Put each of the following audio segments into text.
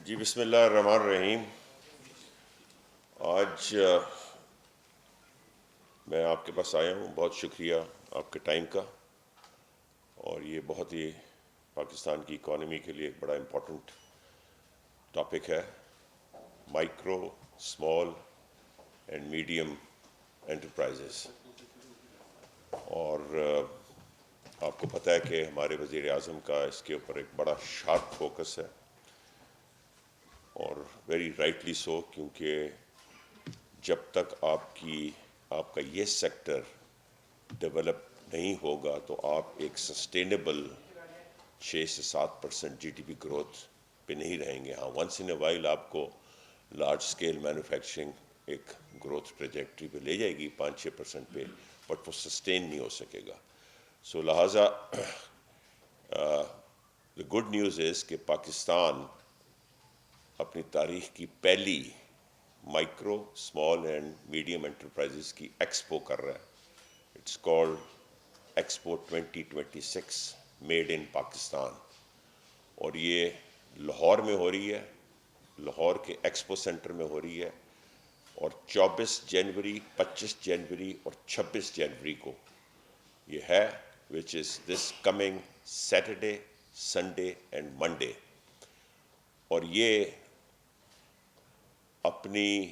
جی بسم اللہ الرحمن الرحیم. آج میں آپ کے پاس آیا ہوں. بہت شکریہ آپ کے ٹائم کا. اور یہ بہت ہی پاکستان کی اکانومی کے لیے ایک بڑا امپورٹنٹ ٹاپک ہے. Micro small and medium enterprises. اور آپ کو پتہ ہے کہ ہمارے وزیر اعظم کا اس کے اوپر ایک بڑا شارپ فوکس ہے، اور ویری رائٹلی سو، کیونکہ جب تک آپ کا یہ سیکٹر ڈیولپ نہیں ہوگا تو آپ ایک سسٹینیبل 6 سے 7% جی ڈی پی گروتھ پہ نہیں رہیں گے. ہاں، ونس ان اے وائل آپ کو لارج اسکیل مینوفیکچرنگ ایک گروتھ ٹریجیکٹری پہ لے جائے گی 5-6% پہ، بٹ وہ سسٹین نہیں ہو سکے گا. سو لہٰذا دا گڈ نیوز از کہ پاکستان اپنی تاریخ کی پہلی micro small and medium enterprises کی ایکسپو کر رہا ہے. It's called expo 2026 made in Pakistan. اور یہ لاہور میں ہو رہی ہے، لاہور کے ایکسپو سینٹر میں ہو رہی ہے. اور 24 جنوری، 25 جنوری اور 26 جنوری کو یہ ہے، which is this coming Saturday, Sunday and Monday. اور یہ اپنی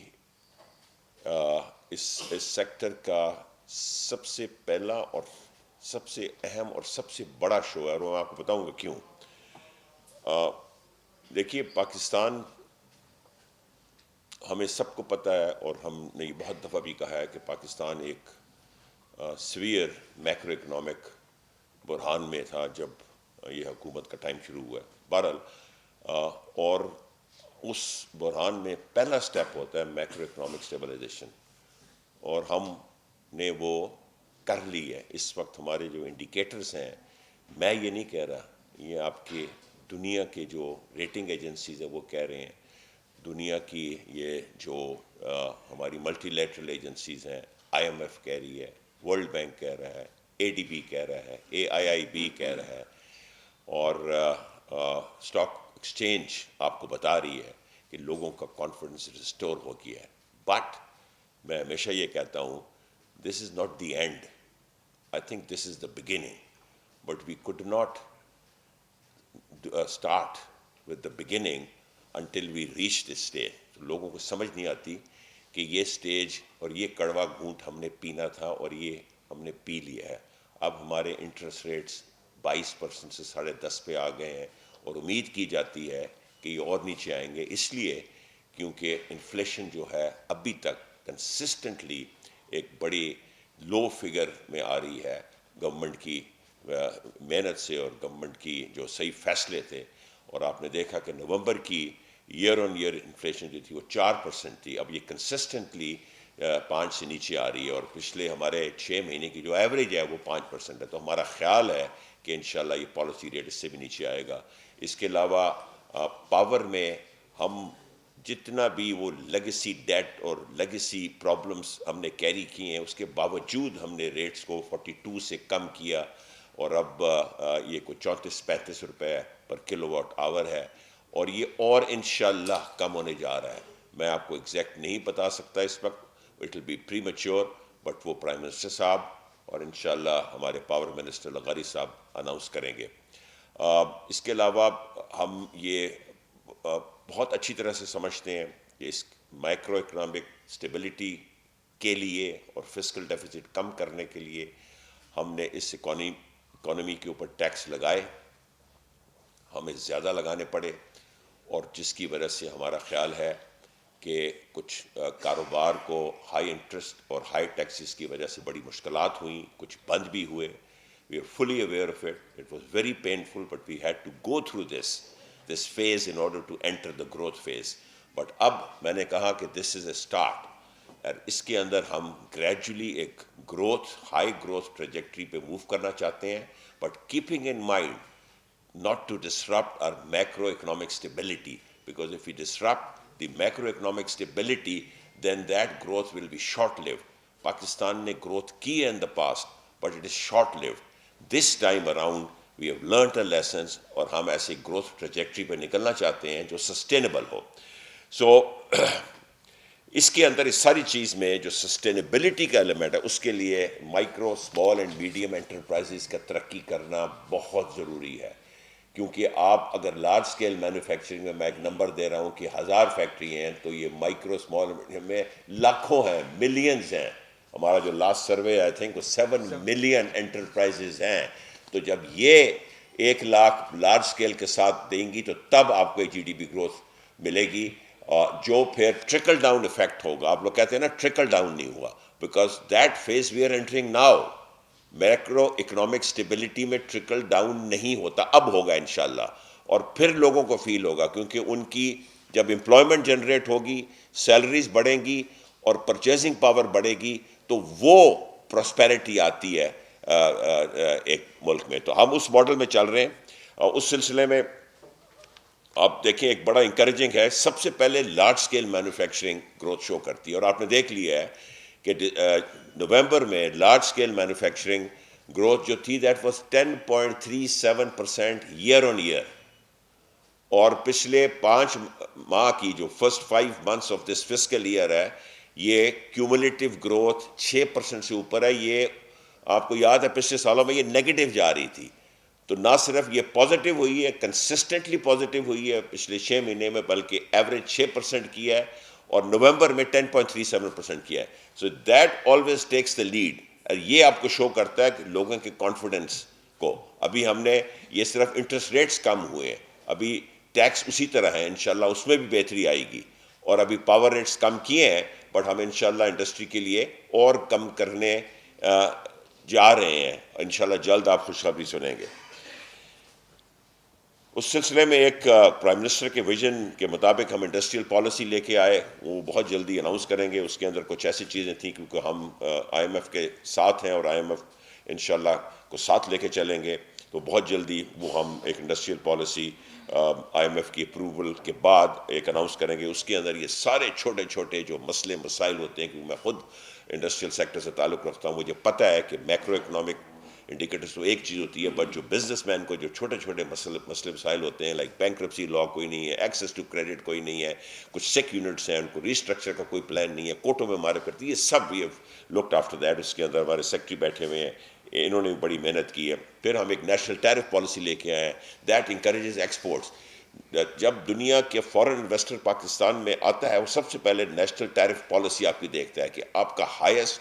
اس سیکٹر کا سب سے پہلا اور سب سے اہم اور سب سے بڑا شو ہے، اور میں آپ کو بتاؤں گا کیوں. دیکھیے، پاکستان، ہمیں سب کو پتہ ہے اور ہم نے یہ بہت دفعہ بھی کہا ہے کہ پاکستان ایک سیویئر میکرو اکنامک بحران میں تھا جب یہ حکومت کا ٹائم شروع ہوا ہے. بہرحال اور اس بحران میں پہلا سٹیپ ہوتا ہے میکرو اکنامک سٹیبلائزیشن، اور ہم نے وہ کر لی ہے. اس وقت ہمارے جو انڈیکیٹرز ہیں، میں یہ نہیں کہہ رہا، یہ آپ کے دنیا کے جو ریٹنگ ایجنسیز ہیں وہ کہہ رہے ہیں. دنیا کی یہ جو ہماری ملٹی لیٹرل ایجنسیز ہیں، آئی ایم ایف کہہ رہی ہے، ورلڈ بینک کہہ رہا ہے، اے ڈی بی کہہ رہا ہے، اے آئی آئی بی کہہ رہا ہے، اور اسٹاک ایکسچینج آپ کو بتا رہی ہے کہ لوگوں کا کانفیڈنس ریسٹور ہو گیا ہے. بٹ میں ہمیشہ یہ کہتا ہوں، this is not the end. I think this is the beginning. But we could not start with the beginning until we reach this stage. لوگوں کو سمجھ نہیں آتی کہ یہ سٹیج اور یہ کڑوا گھونٹ ہم نے پینا تھا اور یہ ہم نے پی لیا ہے. اب ہمارے انٹرسٹ ریٹس 22% سے 10.5 پہ آ گئے ہیں، اور امید کی جاتی ہے کہ یہ اور نیچے آئیں گے، اس لیے کیونکہ انفلیشن جو ہے ابھی تک کنسسٹنٹلی ایک بڑی لو فگر میں آ رہی ہے گورنمنٹ کی محنت سے اور گورنمنٹ کی جو صحیح فیصلے تھے. اور آپ نے دیکھا کہ نومبر کی ایئر آن ایئر انفلیشن جو تھی وہ 4% تھی. اب یہ کنسسٹنٹلی 5 سے نیچے آ رہی ہے، اور پچھلے ہمارے 6 مہینے کی جو ایوریج ہے وہ 5% ہے. تو ہمارا خیال ہے کہ انشاءاللہ یہ پالیسی ریٹ اس سے بھی نیچے آئے گا. اس کے علاوہ پاور میں ہم جتنا بھی وہ لیگیسی ڈیٹ اور لیگیسی پرابلمس ہم نے کیری کی ہیں، اس کے باوجود ہم نے ریٹس کو 42 سے کم کیا، اور اب یہ کوئی 34-35 روپے پر کلو واٹ آور ہے، اور یہ اور انشاءاللہ کم ہونے جا رہا ہے. میں آپ کو ایگزیکٹ نہیں بتا سکتا اس وقت، it will be premature, but وہ پرائم منسٹر صاحب اور انشاءاللہ ہمارے پاور منسٹر لغاری صاحب اناؤنس کریں گے. اس کے علاوہ ہم یہ بہت اچھی طرح سے سمجھتے ہیں کہ اس مائکرو اکنامک اسٹیبلٹی کے لیے اور فسکل ڈیفیسٹ کم کرنے کے لیے ہم نے اس اکانومی کے اوپر ٹیکس لگائے، ہمیں زیادہ لگانے پڑے، اور جس کی وجہ سے ہمارا خیال ہے کہ کچھ کاروبار کو ہائی انٹرسٹ اور ہائی ٹیکسز کی وجہ سے بڑی مشکلات ہوئیں، کچھ بند بھی ہوئے. We are fully aware of it. It was very painful, but we had to go through this phase in order to enter the growth phase. بٹ اب میں نے کہا کہ دس از اے اسٹارٹ، اور اس کے اندر ہم گریجولی ایک ہائی گروتھ ٹریجیکٹری پہ موو کرنا چاہتے ہیں، but keeping in mind not to disrupt our macroeconomic stability, because if we disrupt the macroeconomic stability, then that growth will be short-lived. Pakistan نے growth کی ہے in the past, but it is short-lived. This time around we have learned the lessons, اور ہم ایسی growth trajectory پہ نکلنا چاہتے ہیں جو سسٹینیبل ہو. سو اس کے اندر اس ساری چیز میں جو سسٹینیبلٹی کا ایلیمنٹ ہے, اس کے لیے micro, small and medium enterprises کا ترقی کرنا بہت ضروری ہے. کیونکہ آپ اگر لارج اسکیل مینوفیکچرنگ میں ایک نمبر دے رہا ہوں کہ 1000 فیکٹری ہیں, تو یہ مائکرو اسمال میں لاکھوں ہیں, ملینز ہیں. ہمارا جو لاسٹ سروے آئی تھنک وہ 7 ملین انٹرپرائزز ہیں. تو جب یہ 1 لاکھ لارج اسکیل کے ساتھ دیں گی تو تب آپ کو جی ڈی پی گروتھ ملے گی, جو پھر ٹرکل ڈاؤن افیکٹ ہوگا. آپ لوگ کہتے ہیں نا ٹرکل ڈاؤن نہیں ہوا, because that phase we are entering now. Macro economic stability میں ٹرکل ڈاؤن نہیں ہوتا, اب ہوگا انشاءاللہ, اور پھر لوگوں کو فیل ہوگا, کیونکہ ان کی جب امپلائمنٹ جنریٹ ہوگی, سیلریز بڑھیں گی اور پرچیزنگ پاور بڑھے گی, تو وہ پراسپیرٹی آتی ہے ایک ملک میں. تو ہم اس ماڈل میں چل رہے ہیں. اور اس سلسلے میں آپ دیکھیں ایک بڑا انکریجنگ ہے, سب سے پہلے لارج اسکیل مینوفیکچرنگ گروتھ شو کرتی ہے, اور آپ نے دیکھ لیا ہے کہ نومبر میں لارج اسکیل مینوفیکچرنگ گروتھ جو تھی that was 10.37% year on year, اور پچھلے 5 ماہ کی جو first 5 months of this fiscal year ہے, یہ کیومولیٹو گروتھ 6% سے اوپر ہے. یہ آپ کو یاد ہے پچھلے سالوں میں یہ نیگیٹو جا رہی تھی, تو نہ صرف یہ پازیٹیو ہوئی ہے, کنسسٹنٹلی پازیٹیو ہوئی ہے پچھلے 6 مہینے میں, بلکہ ایوریج 6% کیا ہے, اور نومبر میں 10.37% کیا ہے. So that always takes the lead. یہ آپ کو شو کرتا ہے کہ لوگوں کے کانفیڈنس کو. ابھی ہم نے یہ صرف انٹرسٹ ریٹس کم ہوئے ہیں, ابھی ٹیکس اسی طرح ہے, انشاءاللہ اس میں بھی بہتری آئے گی, اور ابھی پاور ریٹس کم کیے ہیں, بٹ ہم انشاءاللہ انڈسٹری کے لیے اور کم کرنے جا رہے ہیں. انشاءاللہ جلد آپ خوشخبری سنیں گے. اس سلسلے میں ایک پرائم منسٹر کے ویژن کے مطابق ہم انڈسٹریل پالیسی لے کے آئے, وہ بہت جلدی اناؤنس کریں گے. اس کے اندر کچھ ایسی چیزیں تھیں کیونکہ ہم آئی ایم ایف کے ساتھ ہیں, اور آئی ایم ایف انشاءاللہ کو ساتھ لے کے چلیں گے, تو بہت جلدی وہ ہم ایک industrial policy I M F کی اپروول کے بعد ایک اناؤنس کریں گے. اس کے اندر یہ سارے چھوٹے چھوٹے جو مسئلے مسائل ہوتے ہیں, کیونکہ میں خود انڈسٹریل سیکٹر سے تعلق رکھتا ہوں, مجھے پتہ ہے کہ میکرو اکنامک انڈیکیٹرز تو ایک چیز ہوتی ہے, بٹ جو بزنس مین کو جو چھوٹے چھوٹے مسئلے مسائل ہوتے ہیں, لائک بینکرپسی لا کوئی نہیں ہے, ایکسیس ٹو کریڈٹ کوئی نہیں ہے, کچھ سیک یونٹس ہیں ان کو ریسٹرکچر کا کوئی پلان نہیں ہے, کوٹوں میں مارے کرتی, یہ سب we have looked after that. اس کے اندر ہمارے سیکٹری بیٹھے ہوئے ہیں, انہوں نے بھی بڑی محنت کی ہے. پھر ہم ایک نیشنل ٹیرف پالیسی لے کے آئے ہیں, دیٹ انکریجز ایکسپورٹس. جب دنیا کے فورن انویسٹر پاکستان میں آتا ہے, وہ سب سے پہلے نیشنل ٹیرف پالیسی آپ کی دیکھتا ہے کہ آپ کا ہائیسٹ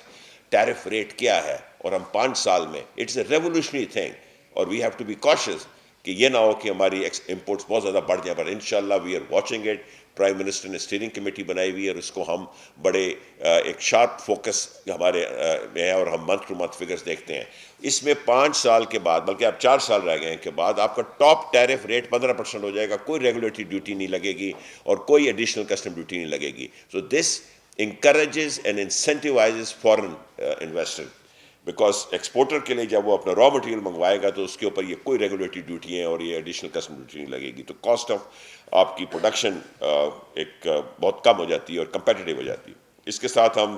ٹیرف ریٹ کیا ہے, اور ہم 5 سال میں, اٹس اے ریولیوشنری تھنگ, اور we have to be cautious کہ یہ نہ ہو کہ ہماری امپورٹس بہت زیادہ بڑھ جائیں. پر انشاءاللہ we are watching it. Prime minister نے اسٹیئرنگ کمیٹی بنائی ہوئی ہے, اور اس کو ہم بڑے ایک شارپ فوکس ہمارے میں ہے, اور ہم منتھ ٹو منتھ فگرز دیکھتے ہیں. اس میں 5 سال کے بعد, بلکہ اب 4 سال رہ گئے ہیں کے بعد, آپ کا ٹاپ ٹیرف ریٹ 15% ہو جائے گا, کوئی ریگولیٹری ڈیوٹی نہیں لگے گی, اور کوئی ایڈیشنل کسٹم ڈیوٹی نہیں لگے گی. سو دس encourages and incentivizes foreign investor, because exporter کے لیے جب وہ اپنا را مٹیریل منگوائے گا تو اس کے اوپر یہ کوئی ریگولیٹری ڈیوٹی ہیں اور یہ ایڈیشنل کسٹم ڈیوٹی نہیں لگے گی, تو کاسٹ آف آپ کی پروڈکشن ایک بہت کم ہو جاتی ہے اور کمپیٹیٹیو ہو جاتی ہے. اس کے ساتھ ہم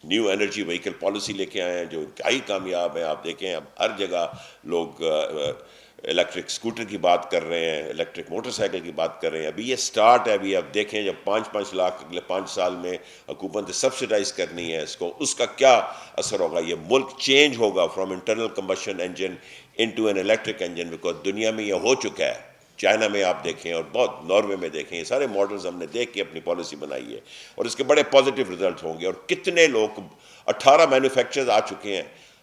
نیو انرجی وہیکل پالیسی لے کے آئے ہیں جو انتہائی کامیاب ہے. آپ دیکھیں اب ہر جگہ لوگ الیکٹرک اسکوٹر کی بات کر رہے ہیں, الیکٹرک موٹر سائیکل کی بات کر رہے ہیں. ابھی یہ سٹارٹ ہے, ابھی آپ دیکھیں جب 5-5 لاکھ اگلے 5 سال میں حکومت نے سبسڈائز کرنی ہے اس کا کیا اثر ہوگا. یہ ملک چینج ہوگا from internal combustion engine into an electric engine, because دنیا میں یہ ہو چکا ہے. چائنا میں آپ دیکھیں اور بہت ناروے میں دیکھیں, یہ سارے ماڈلز ہم نے دیکھ کے اپنی پالیسی بنائی ہے, اور اس کے بڑے پازیٹیو رزلٹ ہوں گے. اور کتنے لوگ 18 مینوفیکچرز آ چکے ہیں,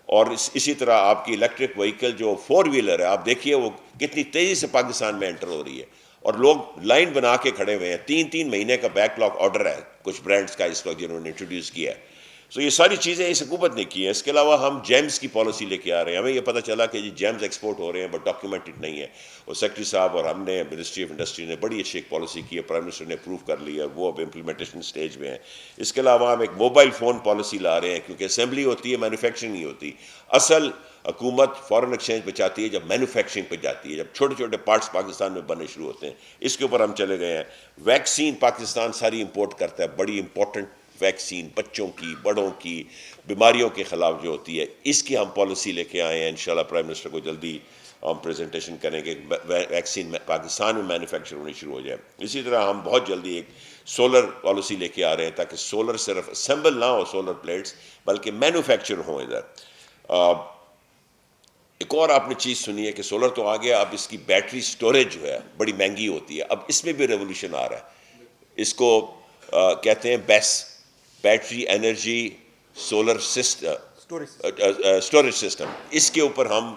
اور اسی طرح آپ کی الیکٹرک وہیکل جو 4 ویلر ہے آپ دیکھیے وہ کتنی تیزی سے پاکستان میں انٹر ہو رہی ہے, اور لوگ لائن بنا کے کھڑے ہوئے ہیں. 3 مہینے کا بیک لاگ آرڈر ہے کچھ برانڈز کا اس وقت جنہوں نے انٹروڈیوس کیا ہے. سو یہ ساری چیزیں اس حکومت نے کی ہیں. اس کے علاوہ ہم جیمز کی پالیسی لے کے آ رہے ہیں. ہمیں یہ پتہ چلا کہ جیمز ایکسپورٹ ہو رہے ہیں بٹ ڈاکیومنٹڈ نہیں ہے, اور سیکرٹری صاحب اور ہم نے منسٹری آف انڈسٹری نے بڑی اچھی ایک پالیسی کی ہے, پرائم منسٹر نے اپروو کر لی ہے, وہ اب امپلیمنٹیشن سٹیج میں ہیں. اس کے علاوہ ہم ایک موبائل فون پالیسی لا رہے ہیں, کیونکہ اسمبلی ہوتی ہے, مینوفیکچرنگ نہیں ہوتی. اصل حکومت فارن ایکسچینج پہ چاہتی ہے جب مینوفیکچرنگ پہ جاتی ہے, جب چھوٹے چھوٹے پارٹس پاکستان میں بننے شروع ہوتے ہیں. اس کے اوپر ہم چلے گئے ہیں. ویکسین پاکستان ساری امپورٹ کرتا ہے, بڑی امپورٹنٹ ویکسین بچوں کی, بڑوں کی, بیماریوں کے خلاف جو ہوتی ہے, اس کی ہم پالیسی لے کے آئے ہیں. انشاءاللہ پرائم منسٹر کو جلدی ہم پریزنٹیشن کریں کہ ویکسین پاکستان میں مینوفیکچر ہونی شروع ہو جائے. اسی طرح ہم بہت جلدی ایک سولر پالیسی لے کے آ رہے ہیں تاکہ سولر صرف اسمبل نہ ہو سولر پلیٹس بلکہ مینوفیکچر ہوں ادھر. ایک اور آپ نے چیز سنی ہے کہ سولر تو آ گیا, اب اس کی بیٹری سٹوریج جو ہے بڑی مہنگی ہوتی ہے, اب اس میں بھی ریولوشن آ رہا ہے. اس کو کہتے ہیں battery energy solar storage system. اس کے اوپر ہم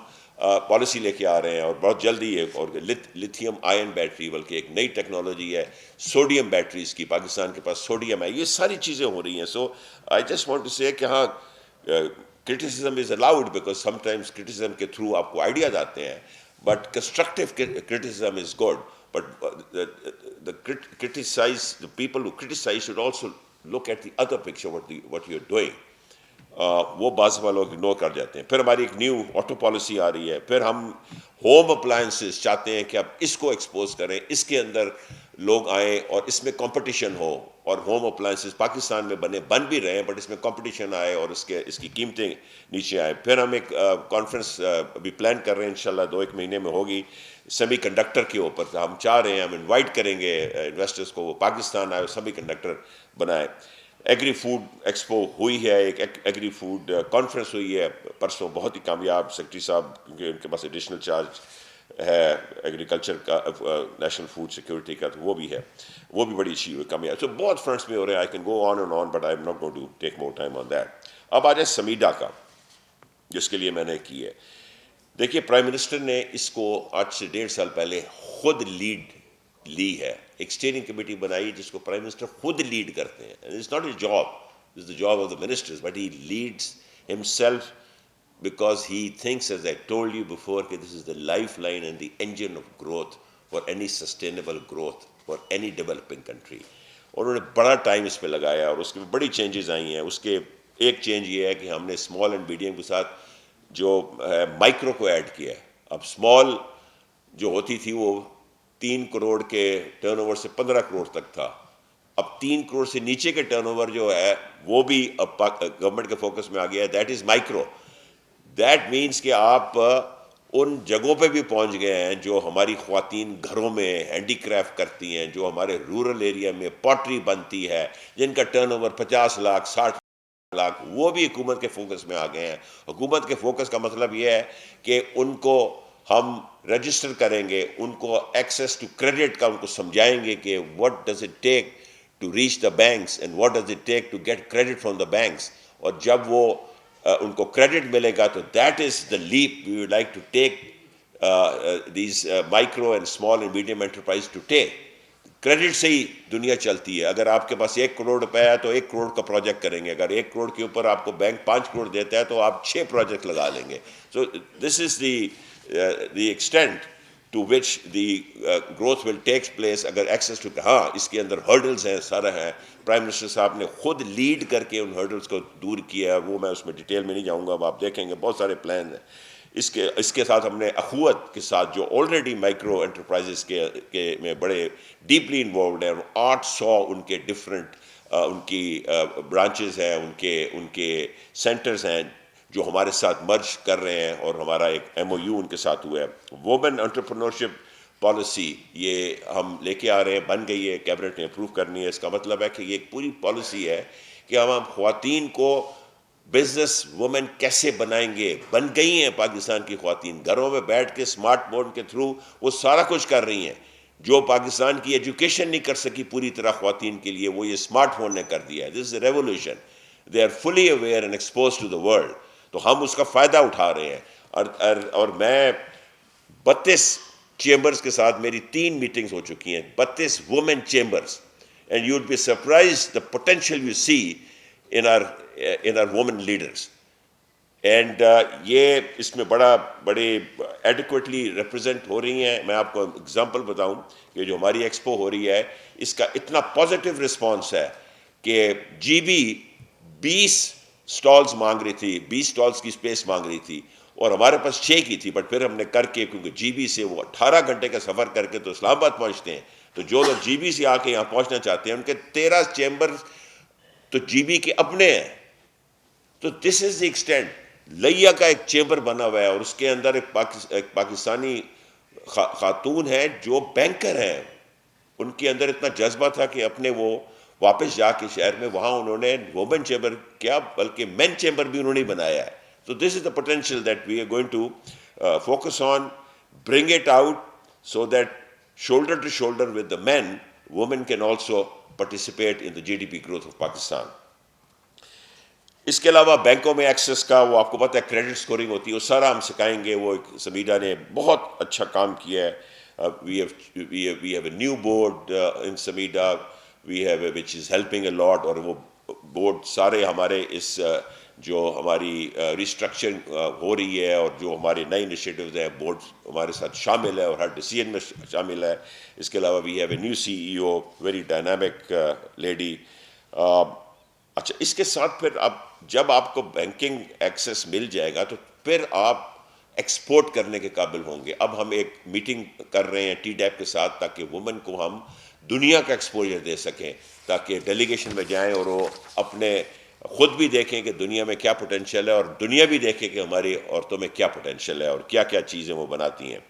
پالیسی لے کے آ رہے ہیں اور بہت جلدی ہے. اور لتھیم آئن بیٹری بلکہ ایک نئی ٹیکنالوجی ہے سوڈیم بیٹریز کی, پاکستان کے پاس سوڈیم ہے. یہ ساری چیزیں ہو رہی ہیں. سو آئی جسٹ وانٹ ٹو سے کہ ہاں criticism is allowed because sometimes criticism کے through آپ کو آئیڈیاز آتے ہیں, but constructive criticism is good. But the people who criticize should also look at the other picture, what you're doing. وہ بعض لوگ اگنور کر جاتے ہیں. پھر ہماری ایک نیو آٹو پالیسی آ رہی ہے. پھر ہم ہوم اپلائنسز چاہتے ہیں کہ اب اس کو ایکسپوز کریں, اس کے اندر لوگ آئیں اور اس میں کمپٹیشن ہو, اور ہوم اپلائنسز پاکستان میں بن بھی رہے ہیں بٹ اس میں کمپٹیشن آئے اور اس کی قیمتیں نیچے آئیں. پھر ہم ایک کانفرنس ابھی پلان کر رہے ہیں, انشاءاللہ 2-1 مہینے میں ہوگی, سیمی کنڈکٹر کے اوپر. ہم چاہ رہے ہیں ہم انوائٹ کریں گے انویسٹرز کو, وہ پاکستان آئے اور سیمی کنڈکٹر بنائے. ایگری فوڈ ایکسپو ہوئی ہے, ایک ایگری فوڈ کانفرنس ہوئی ہے پرسوں, بہت ہی کامیاب. سیکرٹری صاحب کیونکہ ان کے پاس ایڈیشنل چارج ہے ایگریکلچر کا, نیشنل فوڈ سیکورٹی کا, تو وہ بھی ہے, وہ بھی بڑی اچھی کامیاب. تو بہت فرنٹس میں ہو رہے ہیں. I can go on and on but I am not going to take more time on that. اب آ جائے سمیڈا کا, جس کے لیے میں نے کی ہے. دیکھیے پرائم منسٹر نے اس کو آج سے 1.5 سال پہلے خود لیڈ لی ہے. ایک اسٹیئرنگ کمیٹی بنائی جس کو پرائم منسٹر خود لیڈ کرتے ہیں. It's not a job, it's the job of the ministers, but he leads himself because he thinks, as I told you before, that this is the lifeline and the engine of growth for any sustainable growth for any developing country. اور انہوں نے بڑا time اس پہ لگایا اور اس کے بڑی changes آئی ہیں. اس کے ایک چینج یہ ہے کہ ہم نے اسمال اینڈ میڈیم کے ساتھ جو مائکرو کو ایڈ کیا ہے. اب اسمال جو ہوتی تھی وہ 3 کروڑ کے ٹرن اوور سے 15 کروڑ تک تھا. اب 3 کروڑ سے نیچے کے ٹرن اوور جو ہے وہ بھی اب گورنمنٹ کے فوکس میں آ گیا ہے. That is micro. That means کہ آپ ان جگہوں پہ بھی پہنچ گئے ہیں جو ہماری خواتین گھروں میں ہینڈی کرافٹ کرتی ہیں, جو ہمارے رورل ایریا میں پوٹری بنتی ہے, جن کا ٹرن اوور 50 لاکھ 60 لاکھ, وہ بھی حکومت کے فوکس میں آ گئے ہیں. حکومت کے فوکس کا مطلب یہ ہے کہ ان کو ہم رجسٹر کریں گے, ان کو ایکسیس ٹو کریڈٹ کا ان کو سمجھائیں گے کہ what does it take to reach the banks and what does it take to get credit from the banks. اور جب وہ ان کو کریڈٹ ملے گا تو that is the leap we would like to take these micro and small and medium enterprise to take. Credit سے ہی دنیا چلتی ہے. اگر آپ کے پاس 1 کروڑ روپے ہے تو 1 کروڑ کا پروجیکٹ کریں گے. اگر 1 کروڑ کے اوپر آپ کو بینک 5 کروڑ دیتا ہے تو آپ 6 پروجیکٹ لگا لیں گے. So this is the extent to which the growth will takes place. اگر ایکسیس ٹو, ہاں اس کے اندر ہرڈلز ہیں, سارا ہیں. پرائم منسٹر صاحب نے خود لیڈ کر کے ان ہرڈلز کو دور کیا ہے. وہ میں اس میں ڈیٹیل میں نہیں جاؤں گا, اب آپ دیکھیں گے بہت سارے پلان ہیں. اس کے ساتھ ہم نے اخوت کے ساتھ جو آلریڈی مائکرو انٹرپرائزز کے میں بڑے ڈیپلی انوالوڈ ہیں, 800 ان کے ڈفرینٹ ان کی برانچز ہیں, ان کے سینٹرز ہیں جو ہمارے ساتھ مرج کر رہے ہیں, اور ہمارا ایک MOU ان کے ساتھ ہوا ہے. وومن انٹرپرینورشپ پالیسی یہ ہم لے کے آ رہے ہیں, بن گئی ہے, کیبنٹ نے اپروو کرنی ہے. اس کا مطلب ہے کہ یہ ایک پوری پالیسی ہے کہ ہم خواتین کو بزنس وومن کیسے بنائیں گے. بن گئی ہیں پاکستان کی خواتین, گھروں میں بیٹھ کے اسمارٹ فون کے تھرو وہ سارا کچھ کر رہی ہیں. جو پاکستان کی ایجوکیشن نہیں کر سکی پوری طرح خواتین کے لیے, وہ یہ اسمارٹ فون نے کر دیا ہے. This is a revolution. They are fully aware and exposed to the world. تو ہم اس کا فائدہ اٹھا رہے ہیں. اور میں 32 چیمبرز کے ساتھ میری 3 میٹنگز ہو چکی ہیں, 32 women chambers. And you would be surprise the potential you see in our women leaders. And یہ اس میں بڑے ایڈیکویٹلی ریپرزینٹ ہو رہی ہیں. میں آپ کو اگزامپل بتاؤں کہ جو ہماری ایکسپو ہو رہی ہے اس کا اتنا پازیٹیو رسپانس ہے کہ جی بی 20 سٹالز مانگ رہی تھی, 20 سٹالز کی اسپیس مانگ رہی تھی, اور ہمارے پاس 6 کی تھی. بٹ پھر ہم نے کر کے, کیونکہ جی بی سے وہ 18 گھنٹے کا سفر کر کے تو اسلام آباد پہنچتے ہیں, تو جو لوگ جی بی سے آ کے یہاں پہنچنا چاہتے ہیں ان کے 13 چیمبر تو جی بی کے اپنے ہیں. تو دس از دی ایکسٹینٹ. لیا کا ایک چیمبر بنا ہوا ہے اور اس کے اندر ایک پاکستانی خاتون ہے جو بینکر ہیں. ان کے اندر اتنا جذبہ تھا کہ اپنے وہ واپس جا کے شہر میں وہاں انہوں نے وومن چیمبر کیا بلکہ مین چیمبر بھی انہوں نے بنایا ہے. So this is the potential that we are going to focus on, bring it out so that shoulder to shoulder with the men, women can also participate in the GDP growth of Pakistan. اس کے علاوہ بینکوں میں access کا وہ آپ کو پتہ ہے کریڈٹ سکورنگ ہوتی ہے وہ سارا ہم سکھائیں گے. وہ سمیڈا نے بہت اچھا کام کیا ہے. we have a new board in Samida which is helping a lot اور وہ بورڈ سارے ہمارے اس جو ہماری ریسٹرکچرنگ ہو رہی ہے اور جو ہمارے نئے انیشیٹوز ہیں بورڈ ہمارے ساتھ شامل ہے اور ہر ڈیسیجن میں شامل ہے. اس کے علاوہ we have a new CEO, very dynamic lady. اچھا اس کے ساتھ پھر اب جب آپ کو بینکنگ ایکسیس مل جائے گا تو پھر آپ ایکسپورٹ کرنے کے قابل ہوں گے. اب ہم ایک میٹنگ کر رہے ہیں TDAP کے ساتھ تاکہ وومن کو ہم دنیا کا ایکسپوجر دے سکیں, تاکہ ڈیلیگیشن میں جائیں اور وہ اپنے خود بھی دیکھیں کہ دنیا میں کیا پوٹینشیل ہے اور دنیا بھی دیکھے کہ ہماری عورتوں میں کیا پوٹینشیل ہے اور کیا کیا چیزیں وہ بناتی ہیں.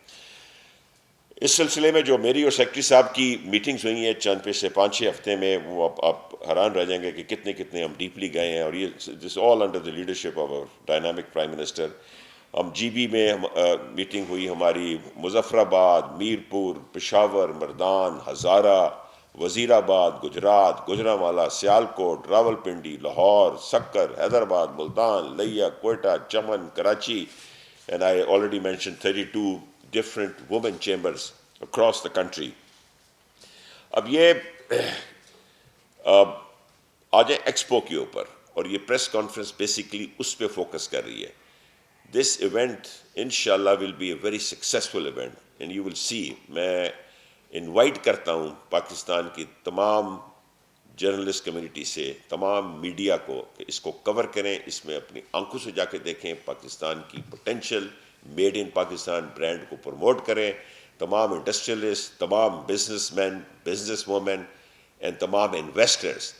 اس سلسلے میں جو میری اور سیکرٹری صاحب کی میٹنگز ہوئی ہیں چند سے 5-6 ہفتے میں, وہ آپ حیران رہ جائیں گے کہ کتنے ہم ڈیپلی گئے ہیں. اور یہ دس آل انڈر دا لیڈرشپ آف اور ڈائنامک پرائم منسٹر. ہم GB میں میٹنگ ہوئی ہماری, مظفر آباد, میرپور, پشاور, مردان, ہزارہ, وزیر آباد, گجرات, گوجرانوالہ, سیالکوٹ, راولپنڈی, لاہور, سکر, حیدرآباد, ملتان, لیا, کوئٹہ, چمن, Karachi. And I already mentioned 32 different women chambers across the country. اب یہ آ جائیں ایکسپو کے اوپر, اور یہ پریس کانفرنس بیسیکلی اس پہ فوکس کر رہی ہے. This event inshallah will be a very successful event and you will see. میں انوائٹ کرتا ہوں پاکستان کی تمام جرنلسٹ کمیونٹی سے, تمام میڈیا کو کہ اس کو کور کریں, اس میں اپنی آنکھوں سے جا کے دیکھیں, پاکستان کی potential made in Pakistan brand کو پروموٹ کریں. تمام انڈسٹریلسٹ, تمام business man, business woman and تمام investors,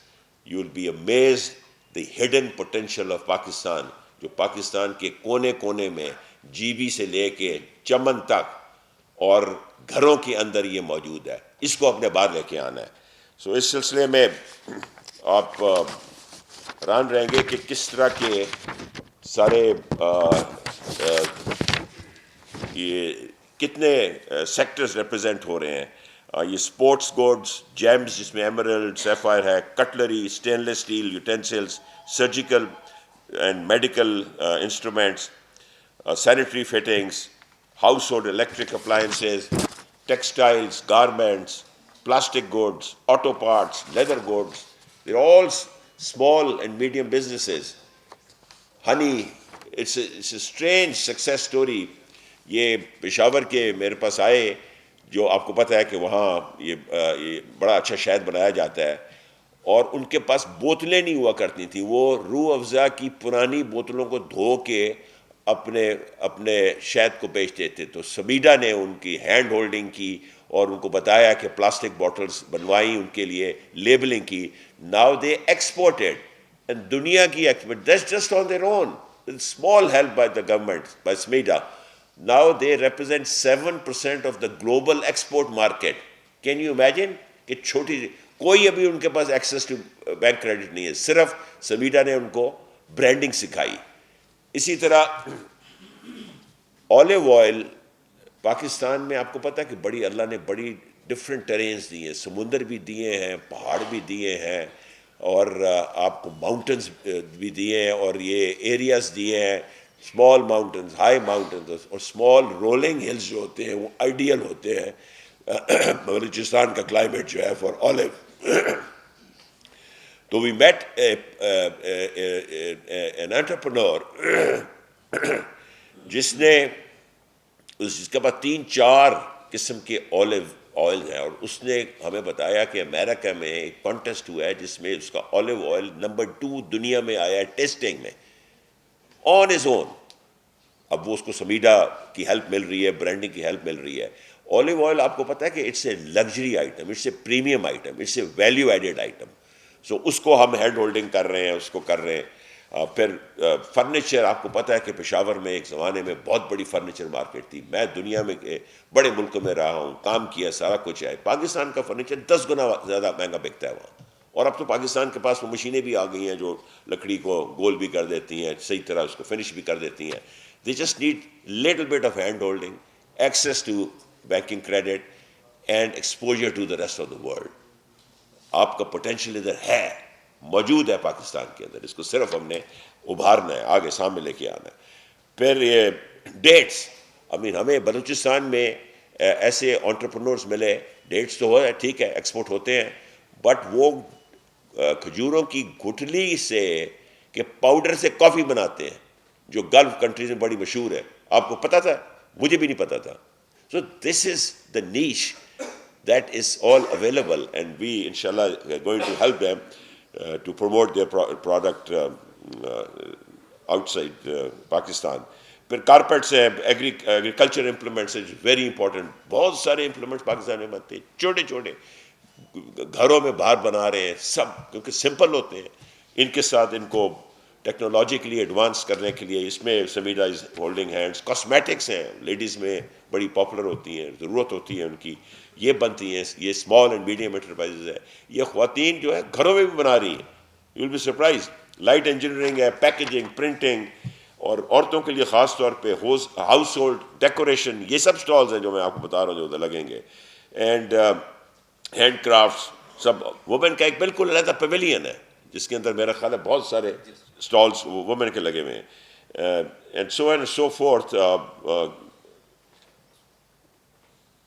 you will be amazed the hidden potential of Pakistan, جو پاکستان کے کونے کونے میں GB سے لے کے چمن تک اور گھروں کے اندر یہ موجود ہے. اس کو اپنے باہر لے کے آنا ہے. سو اس سلسلے میں آپ حیران رہیں گے کہ کس طرح کے سارے یہ کتنے سیکٹرز ریپرزینٹ ہو رہے ہیں. یہ اسپورٹس گوڈز, جیمز جس میں ایمرلڈ, سیفائر ہے, cutlery, stainless steel utensils, surgical and medical instruments, sanitary fittings, household electric appliances, textiles, garments, plastic goods, auto parts, leather goods. They're all small and medium businesses. Honey, it's a strange success story. یہ پشاور کے میرے پاس آئے, جو آپ کو پتہ ہے کہ وہاں یہ بڑا اچھا شہد بنایا جاتا ہے, اور ان کے پاس بوتلیں نہیں ہوا کرتی تھیں. وہ روح افزا کی پرانی بوتلوں کو دھو کے اپنے شہد کو بیچتے تھے. تو سمیڈا نے ان کی ہینڈ ہولڈنگ کی اور ان کو بتایا کہ پلاسٹک بوٹلز بنوائی, ان کے لیے لیبلنگ کی. ناؤ دے ایکسپورٹڈ اینڈ دنیا کی export, that's just on their own, small help by the government, by SMEDA. Now they represent 7% of the global export market. Can you imagine کہ چھوٹی کوئی ابھی ان کے پاس ایکسیس ٹو بینک کریڈٹ نہیں ہے, صرف سمیڈا نے ان کو برانڈنگ سکھائی. اسی طرح اولیو آئل پاکستان میں آپ کو پتہ ہے کہ بڑی اللہ نے بڑی ڈفرینٹ ٹرینز دی ہیں, سمندر بھی دیے ہیں, پہاڑ بھی دیے ہیں, اور آپ کو ماؤنٹنز بھی دیے ہیں, اور یہ ایریاز دیے ہیں, اسمال ماؤنٹنز, ہائی ماؤنٹنز, اور اسمال رولنگ ہلز جو ہوتے ہیں وہ آئیڈیل ہوتے ہیں بلوچستان کا کلائمیٹ جو ہے فار اولیو. تو وی میٹ این انٹرپرنور جس کے پاس 3-4 قسم کے اولیو آئل ہیں, اور اس نے ہمیں بتایا کہ امریکہ میں ایک کانٹیسٹ ہوا ہے جس میں اس کا اولیو آئل نمبر 2 دنیا میں آیا ہے ٹیسٹنگ میں آن ہز اون. اب وہ اس کو سمیڈا کی ہیلپ مل رہی ہے, برانڈنگ کی ہیلپ مل رہی ہے. اولیو آئل آپ کو پتہ ہے کہ it's a luxury item, it's a premium item, it's a value added item. So اس کو ہم ہینڈ ہولڈنگ کر رہے ہیں, اس کو کر رہے ہیں. پھر فرنیچر، آپ کو پتہ ہے کہ پشاور میں ایک زمانے میں بہت بڑی فرنیچر مارکیٹ تھی. میں دنیا میں بڑے ملکوں میں رہا ہوں، کام کیا، سارا کچھ ہے. پاکستان کا فرنیچر 10 گنا زیادہ مہنگا بکتا ہے وہاں. اور اب تو پاکستان کے پاس وہ مشینیں بھی آ گئی ہیں جو لکڑی کو گول بھی کر دیتی ہیں، صحیح طرح اس کو فنش بھی کر دیتی ہیں. They just need little bit of hand holding, access to banking credit and exposure to the rest of the world. آپ کا پوٹینشیل ادھر ہے، موجود ہے پاکستان کے اندر. اس کو صرف ہم نے ابھارنا ہے، آگے سامنے لے کے آنا ہے. پھر یہ ڈیٹس، ہمیں بلوچستان میں ایسے انٹرپرنورز ملے. ڈیٹس تو ہو ہے، ٹھیک ہے، ایکسپورٹ ہوتے ہیں، بٹ وہ کھجوروں کی گٹھلی سے کہ پاؤڈر سے کافی بناتے ہیں جو گلف کنٹریز میں بڑی مشہور ہے. آپ کو پتہ تھا؟ مجھے بھی نہیں پتہ تھا. سو this is the نیش that is all available, and we inshallah are going to help them to promote their product outside Pakistan. پھر کارپیٹس ہے، ایگریکلچر امپلیمنٹس ہے ویری امپورٹنٹ. بہت سارے امپلیمنٹس پاکستان میں بنتے ہیں، چھوٹے چھوٹے گھروں میں باہر بنا رہے ہیں سب، کیونکہ سمپل ہوتے ہیں. ان کے ساتھ ان کو ٹیکنالوجیکلی ایڈوانس کرنے کے لیے اس میں سمیڈا از ہولڈنگ ہینڈس. کاسمیٹکس ہیں، لیڈیز میں بڑی پاپولر ہوتی ہیں، ضرورت ہوتی ہے ان کی، یہ بنتی ہیں. یہ اسمال اینڈ میڈیم انٹرپرائزز ہے. یہ خواتین جو ہے گھروں میں بھی بنا رہی ہیں. You will be surprise. Light engineering ہے، پیکیجنگ، پرنٹنگ، اور عورتوں کے لیے خاص طور پہ ہاؤس ہولڈ ڈیکوریشن. یہ سب اسٹالز ہیں جو میں آپ کو بتا رہا ہوں جو ادھر لگیں گے. اینڈ ہینڈ کرافٹس سب. وومن کا ایک بالکل علیحدہ پیویلین ہے جس کے اندر میرا خیال ہے بہت سارے اسٹالس وومن کے لگے ہوئے ہیں. And so forth.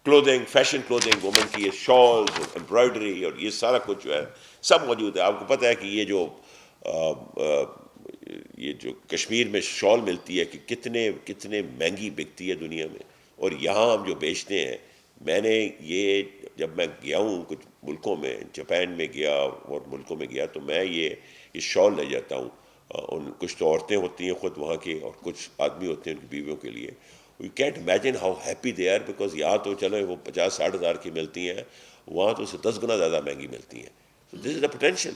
Clothing, fashion clothing, women کی یہ شالز، امبرائڈری اور یہ سارا کچھ جو ہے سب موجود ہے. آپ کو پتہ ہے کہ یہ جو کشمیر میں شال ملتی ہے کہ کتنے مہنگی بکتی ہے دنیا میں، اور یہاں ہم جو بیچتے ہیں. میں نے یہ جب میں گیا ہوں کچھ ملکوں میں، جاپان میں گیا اور ملکوں میں گیا، تو میں یہ شال لے جاتا ہوں. کچھ تو عورتیں ہوتی ہیں خود وہاں کے، اور کچھ آدمی ہوتے ہیں ان کی بیویوں کے لیے. We can't imagine how happy they are, because یہاں تو چلو وہ 50-60 ہزار کی ملتی ہیں، وہاں تو اسے 10 گنا زیادہ مہنگی ملتی ہیں. So this is the potential,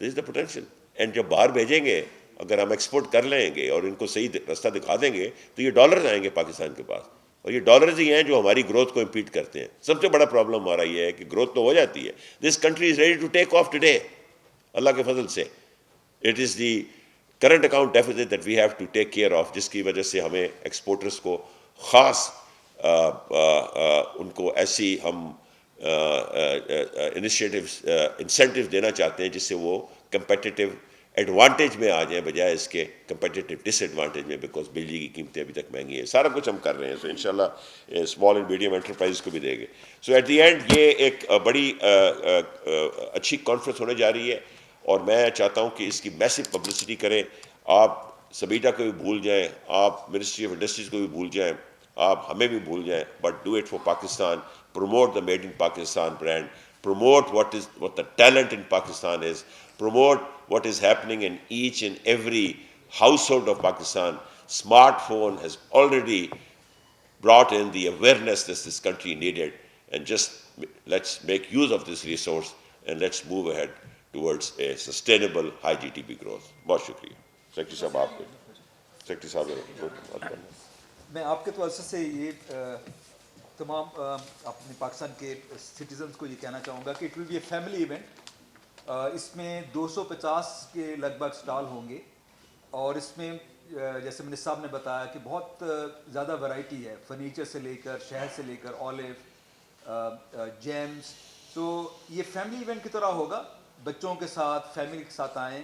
this is the potential. And جب باہر بھیجیں گے، اگر ہم ایکسپورٹ کر لیں گے اور ان کو صحیح رستہ دکھا دیں گے، تو یہ ڈالرز آئیں گے پاکستان کے پاس. اور یہ ڈالرز ہی ہیں جو ہماری گروتھ کو امپیڈ کرتے ہیں. سب سے بڑا پرابلم ہمارا یہ ہے کہ گروتھ تو ہو جاتی ہے. This country is ready to take off today اللہ کے فضل سے. It is the current account deficit that we have to take care of, جس کی وجہ سے ہمیں ایکسپورٹرس کو خاص ان کو ایسی ہم انسینٹیو دینا چاہتے ہیں جس سے وہ کمپیٹیٹیو ایڈوانٹیج میں آ جائیں بجائے اس کے کمپیٹیٹیو ڈس ایڈوانٹیج میں، بیکاز بجلی کی قیمتیں ابھی تک مہنگی ہیں. سارا کچھ ہم کر رہے ہیں. سو انشاءاللہ اسمال اینڈ میڈیم انٹرپرائز کو بھی دیں گے. سو ایٹ دی اینڈ یہ ایک بڑی اچھی کانفرنس ہونے جا رہی ہے، اور میں چاہتا ہوں کہ اس کی میسو پبلسٹی کریں. آپ سبیٹا کو بھی بھول جائیں، آپ منسٹری آف انڈسٹریز کو بھی بھول جائیں، آپ ہمیں بھی بھول جائیں، but do it for Pakistan. Promote the Made in Pakistan brand, promote what the talent in Pakistan is, promote what is happening in each and every household of Pakistan. Smartphone has already brought in the awareness that this country needed, and just let's make use of this resource and let's move ahead towards a sustainable high GDP growth. بہت شکریہ. Secretary صاحب آپ کو. Secretary صاحب میں آپ کے توسط سے یہ تمام اپنے پاکستان کے سٹیزنز کو یہ کہنا چاہوں گا کہ it will be a family event. اس میں 250 کے لگ بھگ اسٹال ہوں گے، اور اس میں جیسے منسٹر صاحب نے بتایا کہ بہت زیادہ ورائٹی ہے، فرنیچر سے لے کر شہد سے لے کر آلیو، جیمز. تو یہ فیملی ایونٹ کی طرح ہوگا. بچوں کے ساتھ، فیملی کے ساتھ آئیں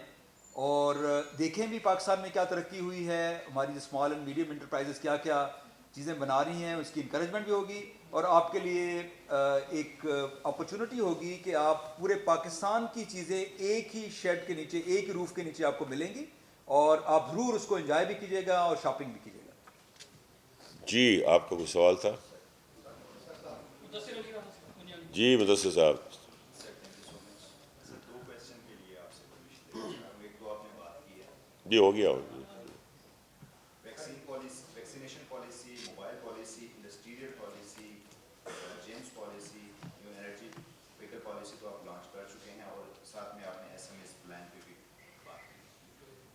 اور دیکھیں بھی پاکستان میں کیا ترقی ہوئی ہے، ہماری جو اسمال اینڈ میڈیم انٹرپرائزز کیا کیا چیزیں بنا رہی ہیں، اس کی انکریجمنٹ بھی ہوگی. اور آپ کے لیے ایک اپرچونٹی ہوگی کہ آپ پورے پاکستان کی چیزیں ایک ہی شیڈ کے نیچے، ایک ہی روف کے نیچے آپ کو ملیں گی، اور آپ ضرور اس کو انجوائے بھی کیجیے گا اور شاپنگ بھی کیجیے گا. جی آپ کا کوئی سوال تھا؟ جی مدثر صاحب. جی ہو گیا. Vaccination policy, mobile policy, industrial policy, James policy, new energy vehicle policy تو آپ لانچ کر چکے ہیں، اور ساتھ میں آپ نے ایس ایم ایس پلان پہ بھی بات کی.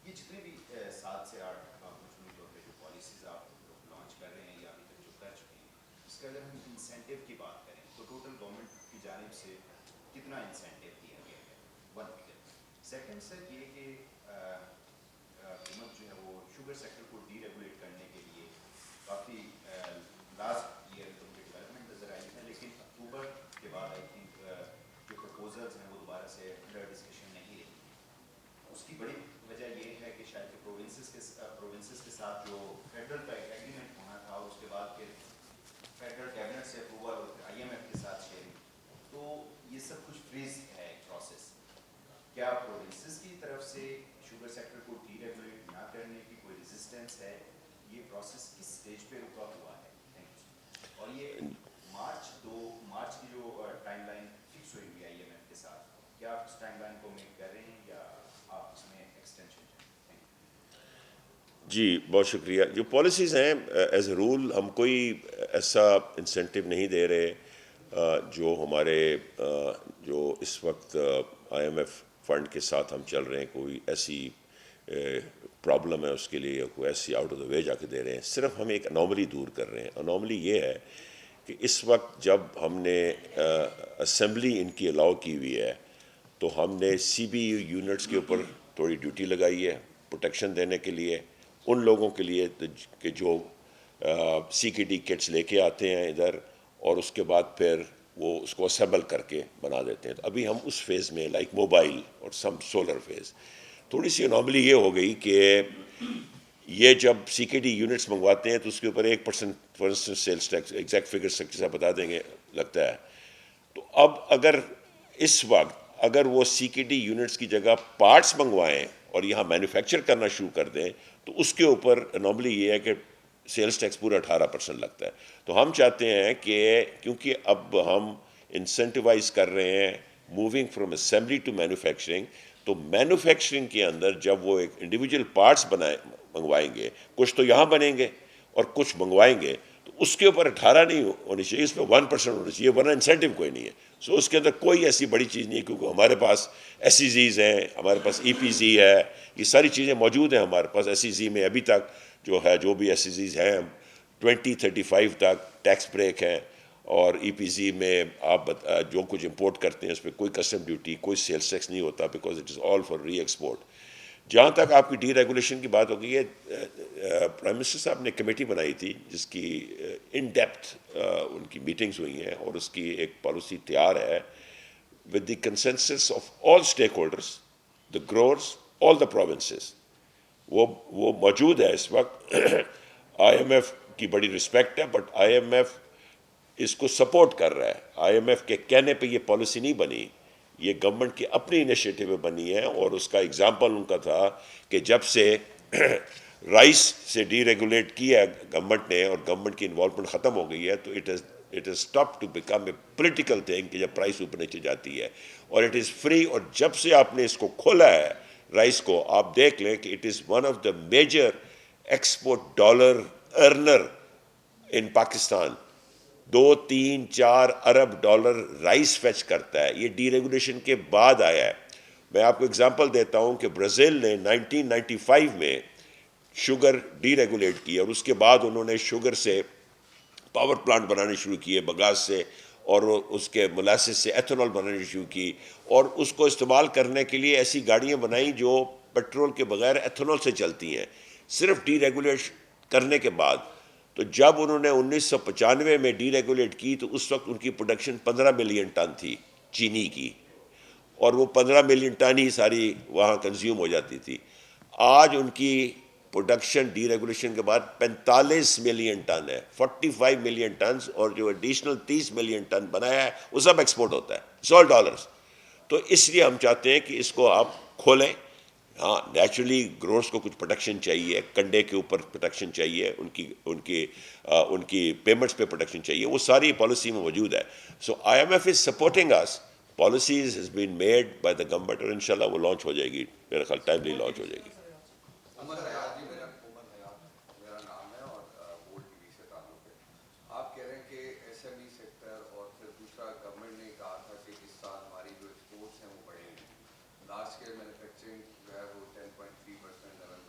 یہ جتنے بھی 7 سے 8 مجموعی طور پہ جو پالیسیز آپ لانچ کر رہے ہیں یا ابھی تک جو کر چکے ہیں، اس کا اگر ہم انسینٹیو کی بات کریں تو ٹوٹل گورنمنٹ کی جانب سے کتنا انسینٹیو دیا گیا ہے؟ One figure. سیکنڈ سر یہ کہ حکومت جو ہے وہ شوگر سیکٹر کو ڈی ریگولیٹ کرنے کے لیے کافی لاسٹ ایئر تو ڈیولپمنٹ نظر آئی ہے، لیکن اکتوبر کے بعد آئی تھنک جو پرپوزلز ہیں وہ دوبارہ سے انڈر ڈسکشن نہیں رہی. اس کی بڑی وجہ یہ ہے کہ شاید کہ پروونسز کے ساتھ جو فیڈرل کا ایک ایگریمنٹ ہونا تھا، اور اس کے بعد پھر فیڈرل کیبنٹ سے اپروول اور آئی ایم ایف کے ساتھ شیئرنگ، تو یہ سب کچھ فریز ہے ایک پروسیس. کیا پروونسز کی طرف سے شوگر سیکٹر کو ڈی ریگولیٹ نہ کرنے کی کوئی ریزسٹنس ہے؟ یہ پروسیس کس اسٹیج پہ رکا ہوا ہے؟ Thank you. اور یہ مارچ کی جو ٹائم لائن فکس ہوئی ہوئی آئی ایم ایف کے ساتھ، کیا آپ اس ٹائم لائن کو میک کر رہے ہیں یا آپ اس میں ایکسٹینشن چاہیں؟ جی بہت شکریہ. جو پالیسیز ہیں ایز اے رول ہم کوئی ایسا انسینٹیو نہیں دے رہے جو ہمارے جو اس وقت آئی ایم ایف فنڈ کے ساتھ ہم چل رہے ہیں کوئی ایسی پرابلم ہے اس کے لیے کوئی ایسی آؤٹ آف دا وے جا کے دے رہے ہیں. صرف ہم ایک انوملی دور کر رہے ہیں. انوملی یہ ہے کہ اس وقت جب ہم نے اسمبلی ان کی الاؤ کی ہوئی ہے تو ہم نے سی بی یونٹس کے اوپر تھوڑی ڈیوٹی لگائی ہے پروٹیکشن دینے کے لیے ان لوگوں کے لیے کہ جو سی کی ڈی کٹس لے کے آتے ہیں ادھر اور اس کے بعد پھر وہ اس کو اسمبل کر کے بنا دیتے ہیں. تو ابھی ہم اس فیز میں لائک موبائل اور سم سولر فیز. تھوڑی سی انوملی یہ ہو گئی کہ یہ جب سی کے ڈی یونٹس منگواتے ہیں تو اس کے اوپر 1% for instance sales tax exact figure سے بتا دیں گے لگتا ہے. تو اب اگر اس وقت اگر وہ سی کے ڈی یونٹس کی جگہ پارٹس منگوائیں اور یہاں مینوفیکچر کرنا شروع کر دیں تو اس کے اوپر نارملی یہ ہے کہ سیلس ٹیکس پورا 18% لگتا ہے. تو ہم چاہتے ہیں کہ کیونکہ اب ہم انسینٹیوائز کر رہے ہیں moving from assembly to manufacturing, تو مینوفیکچرنگ کے اندر جب وہ ایک انڈیویجول پارٹس منگوائیں گے کچھ تو یہاں بنیں گے اور کچھ منگوائیں گے تو اس کے اوپر 18 نہیں ہونی چاہیے، اس پہ 1% ہونی چاہیے، ورنہ انسینٹیو کوئی نہیں ہے. سو اس کے اندر کوئی ایسی بڑی چیز نہیں ہے کیونکہ ہمارے پاس ایس ای زیز ہیں، ہمارے پاس ای پی زی ہے، یہ ساری چیزیں موجود ہیں ہمارے پاس. ایس ای زی میں ابھی تک جو ہے جو بھی ایس ای زیز ہیں 2035 تک ٹیکس بریک ہیں، اور ای پی زی میں آپ جو کچھ امپورٹ کرتے ہیں اس پہ کوئی کسٹم ڈیوٹی کوئی سیلس ٹیکس نہیں ہوتا because it is all for reexport. جہاں تک آپ کی ڈی ریگولیشن کی بات ہوگی ہے پرائم منسٹر صاحب نے کمیٹی بنائی تھی جس کی ان ڈیپتھ ان کی میٹنگز ہوئی ہیں اور اس کی ایک پالیسی تیار ہے with the consensus of all stack holders the growers all the provinces. وہ موجود ہے اس وقت. آئی ایم ایف کی بڑی رسپیکٹ ہے بٹ آئی ایم ایف اس کو سپورٹ کر رہا ہے. آئی ایم ایف کے کہنے پہ یہ پالیسی نہیں بنی، یہ گورنمنٹ کی اپنی انیشیٹو میں بنی ہے. اور اس کا اگزامپل ان کا تھا کہ جب سے رائس سے ڈی ریگولیٹ کیا گورنمنٹ نے اور گورنمنٹ کی انوالومنٹ ختم ہو گئی ہے تو it is stop to become a political thing کہ جب پرائس اوپر نیچے جاتی ہے اور اٹ از فری. اور جب سے آپ نے اس کو کھولا ہے رائس کو آپ دیکھ لیں کہ it is one of the major export dollar earner in Pakistan. 2-3-4 ارب ڈالر رائس فیچ کرتا ہے. یہ ڈی ریگولیشن کے بعد آیا ہے. میں آپ کو اگزامپل دیتا ہوں کہ برازیل نے 1995 میں شوگر ڈی ریگولیٹ کی اور اس کے بعد انہوں نے شوگر سے پاور پلانٹ بنانے شروع کیے بگاس سے اور اس کے مولاسس سے ایتھنول بنانی شروع کی اور اس کو استعمال کرنے کے لیے ایسی گاڑیاں بنائیں جو پیٹرول کے بغیر ایتھنول سے چلتی ہیں صرف ڈی ریگولیٹ کرنے کے بعد. تو جب انہوں نے 1995 میں ڈی ریگولیٹ کی تو اس وقت ان کی پروڈکشن 15 ملین ٹن تھی چینی کی، اور وہ 15 ملین ٹن ہی ساری وہاں کنزیوم ہو جاتی تھی. آج ان کی پروڈکشن ڈی ریگولیشن کے بعد 45 ملین ٹن ہے، 45 ملین ٹنز، اور جو ایڈیشنل 30 ملین ٹن بنایا ہے وہ سب ایکسپورٹ ہوتا ہے $100. تو اس لیے ہم چاہتے ہیں کہ اس کو آپ کھولیں. ہاں نیچرلی گروورس کو کچھ پروٹیکشن چاہیے، کنڈے کے اوپر پروٹیکشن چاہیے، ان کی پیمنٹس پہ پروٹیکشن چاہیے، وہ ساری پالیسی میں موجود ہے. So I M F is supporting us. Policies has been made by the government اور انشاءاللہ وہ لانچ ہو جائے گی، میرا خیال ٹائملی لانچ ہو جائے گی. عمر حیات جی، میرا نام ہے اور وولٹ ٹی وی سے تعلق ہے. آپ کہہ رہے ہیں کہ ایس ایم ای سیکٹر اور پھر دوسرا گورنمنٹ نے کہا تھا کہ اس سال ہماری جو ایکسپورٹس ہیں وہ بڑھیں گے. لارج اسکیل مینوفیکچرنگ جو ہے وہ 10.3% 11%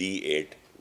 D8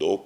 2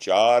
4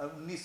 19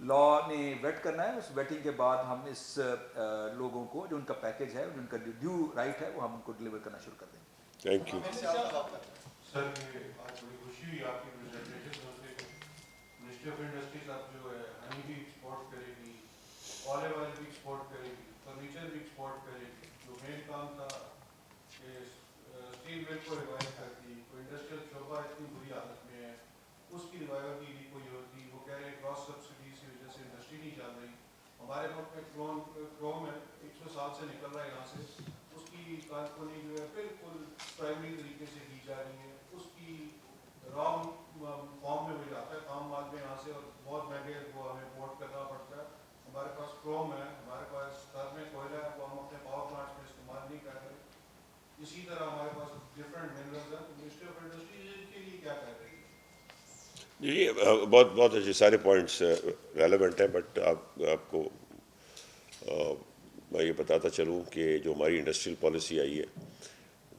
لا نے ویٹ کرنا ہے, اس ویٹنگ کے بعد ہم اس لوگوں کو جو ان کا پیکیج ہے, جو ان کا ڈیو رائٹ ہے, وہ ہم ان کو ڈلیور کرنا شروع کر دیں گے. Thank you. سر یہ آج بڑی خوشی ہوئی آپ کی پریزنٹیشن سن کے. منسٹری آف انڈسٹریز اب جو ہے ہنی بھی ایکسپورٹ کرے گی, آلیو آئل بھی ایکسپورٹ کرے گی, فرنیچر بھی ایکسپورٹ کرے گی. جو مین کام تھا کہ اسٹیل مل کو ریوائو کرتی, کوئی انڈسٹریل شعبہ اتنی بری حالت میں ہے, اس کی ریوائول کی بھی کوئی ہوتی. وہ کہہ رہے ہیں کراس سبسڈیز کی وجہ سے انڈسٹری نہیں چل رہی. ہمارے ملک میں کروم ہے 100 سال سے نکل رہا ہے یہاں سے, اس کی کارکنی جو ہے بالکل پرائمری طریقے سے کی جا رہی ہے. اس کی را فارم میں وہ جاتا ہے خام مال میں یہاں سے, اور بہت مہنگے وہ ہمیں امپورٹ کرنا پڑتا ہے. ہمارے پاس کروم ہے, ہمارے پاس گھر میں کوئلہ ہے, وہ ہم اپنے پاور پلانٹس میں استعمال نہیں کر رہے. اسی طرح ہمارے پاس ڈفرینٹ منرلز ہیں. منسٹری آف انڈسٹریز ان کے لیے کیا کر رہی ہے؟ جی بہت بہت اچھے سارے پوائنٹس ریلیونٹ ہیں, بٹ آپ کو میں یہ بتاتا چلوں کہ جو ہماری انڈسٹریل پالیسی آئی ہے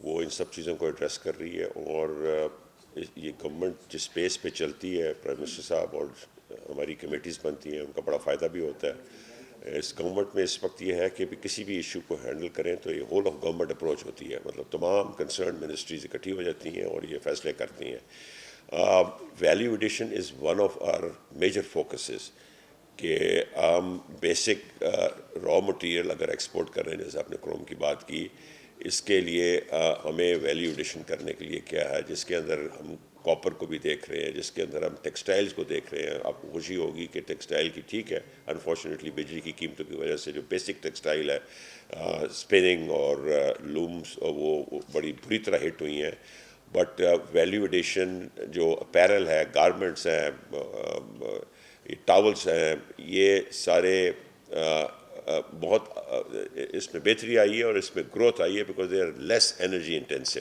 وہ ان سب چیزوں کو ایڈریس کر رہی ہے. اور یہ گورنمنٹ جس پیس پہ چلتی ہے, پرائم منسٹر صاحب اور ہماری کمیٹیز بنتی ہیں, ان کا بڑا فائدہ بھی ہوتا ہے. اس گورنمنٹ میں اس وقت یہ ہے کہ کسی بھی ایشو کو ہینڈل کریں تو یہ ہول آف گورنمنٹ اپروچ ہوتی ہے, مطلب تمام کنسرن منسٹریز اکٹھی ہو جاتی ہیں اور یہ فیصلے کرتی ہیں. Value addition is one of our major focuses, کہ ہم بیسک را مٹیریل اگر ایکسپورٹ کر رہے ہیں, جیسے آپ نے کروم کی بات کی, اس کے لیے ہمیں ویلیو ایڈیشن کرنے کے لیے کیا ہے, جس کے اندر ہم کاپر کو بھی دیکھ رہے ہیں, جس کے اندر ہم ٹیکسٹائلز کو دیکھ رہے ہیں. آپ کو خوشی ہوگی کہ ٹیکسٹائل کی ٹھیک ہے, انفارچونیٹلی بجلی کی قیمتوں کی وجہ سے جو بیسک ٹیکسٹائل ہے, اسپننگ اور لومس, وہ بڑی بری طرح ہٹ ہوئی ہیں. بٹ ویلیو ایڈیشن جو اپیرل ہے, گارمنٹس ہیں, ٹاولس ہیں, یہ سارے بہت اس میں بہتری آئی ہے اور اس میں گروتھ آئی ہے, because they are less energy intensive.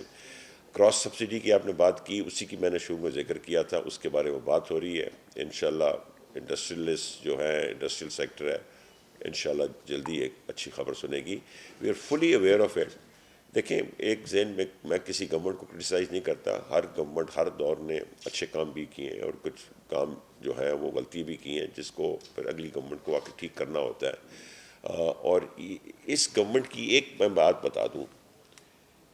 Cross subsidy کی آپ نے بات کی, اسی کی میں نے شروع میں ذکر کیا تھا, اس کے بارے میں بات ہو رہی ہے. انشاءاللہ انڈسٹریلسٹ جو ہے, انڈسٹریل سیکٹر ہے, انشاءاللہ جلدی ایک اچھی خبر سنے گی. We are fully aware of it. دیکھیں, ایک ذہن میں کسی گورنمنٹ کو کرٹیسائز نہیں کرتا. ہر گورنمنٹ ہر دور نے اچھے کام بھی کیے ہیں اور کچھ کام جو ہے وہ غلطی بھی کی ہیں, جس کو پھر اگلی گورنمنٹ کو آ کے ٹھیک کرنا ہوتا ہے. اور اس گورنمنٹ کی ایک میں بات بتا دوں,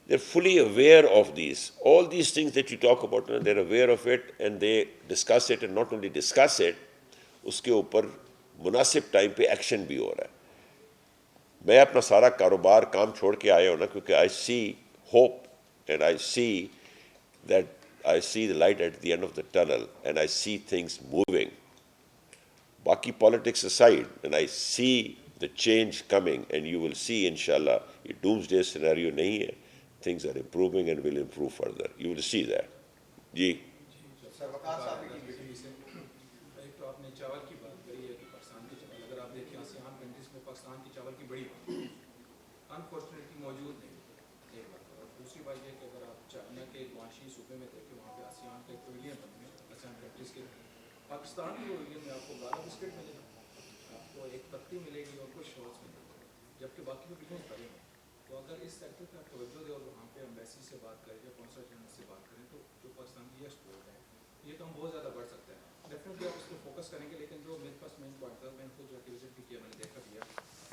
they're fully aware of these. All these things that you talk about, they're aware of it and they discuss it, and not only discuss it, اس کے اوپر مناسب ٹائم پہ ایکشن بھی ہو رہا ہے. میں اپنا سارا کاروبار کام چھوڑ کے آیا ہوں نا, کیونکہ I see hope and I see that I see the light at the end of the tunnel and I see things moving. باقی politics aside, and I see the change coming, and you will see انشاءاللہ یہ dooms day scenario نہیں ہے. Things are improving and will improve further. You will see that. جی ایک تو آپ نے چاول کی بات کری ہے کہ پاکستان کے چاول, اگر آپ دیکھیں آسیان کنٹریز میں پاکستان کے چاول کی بڑی بات انفارچونیٹلی موجود نہیں. ایک بات, اور دوسری بات یہ کہ اگر آپ چائنا کے معاشی صوبے میں دیکھیں, وہاں پہ آسیان کے پویلین بنے ہیں, آسیان کنٹریز کے. پاکستان کے پویلین میں آپ کو گالا بسکٹ ملے گا, آپ کو ایک پتی ملے گی اور کچھ شارٹس ملے گا, جبکہ باقی میں بہت بڑے ہیں. تو اگر اس سیکٹر پہ آپ توجہ دیں اور وہاں پہ ایمبیسی سے بات کریں یا کونسل جنرل سے بات کریں, تو جو پاکستان کی ایکسپورٹ ہے یہ تو ہم بہت زیادہ بڑھ سکتے ہیں. ڈیفینیٹلی آپ اس پہ فوکس کریں گے, لیکن جو میرے پاس مین پوائنٹ تھا, میں نے خود جا کے وزٹ بھی کیا, میں نے دیکھا بھی ہے,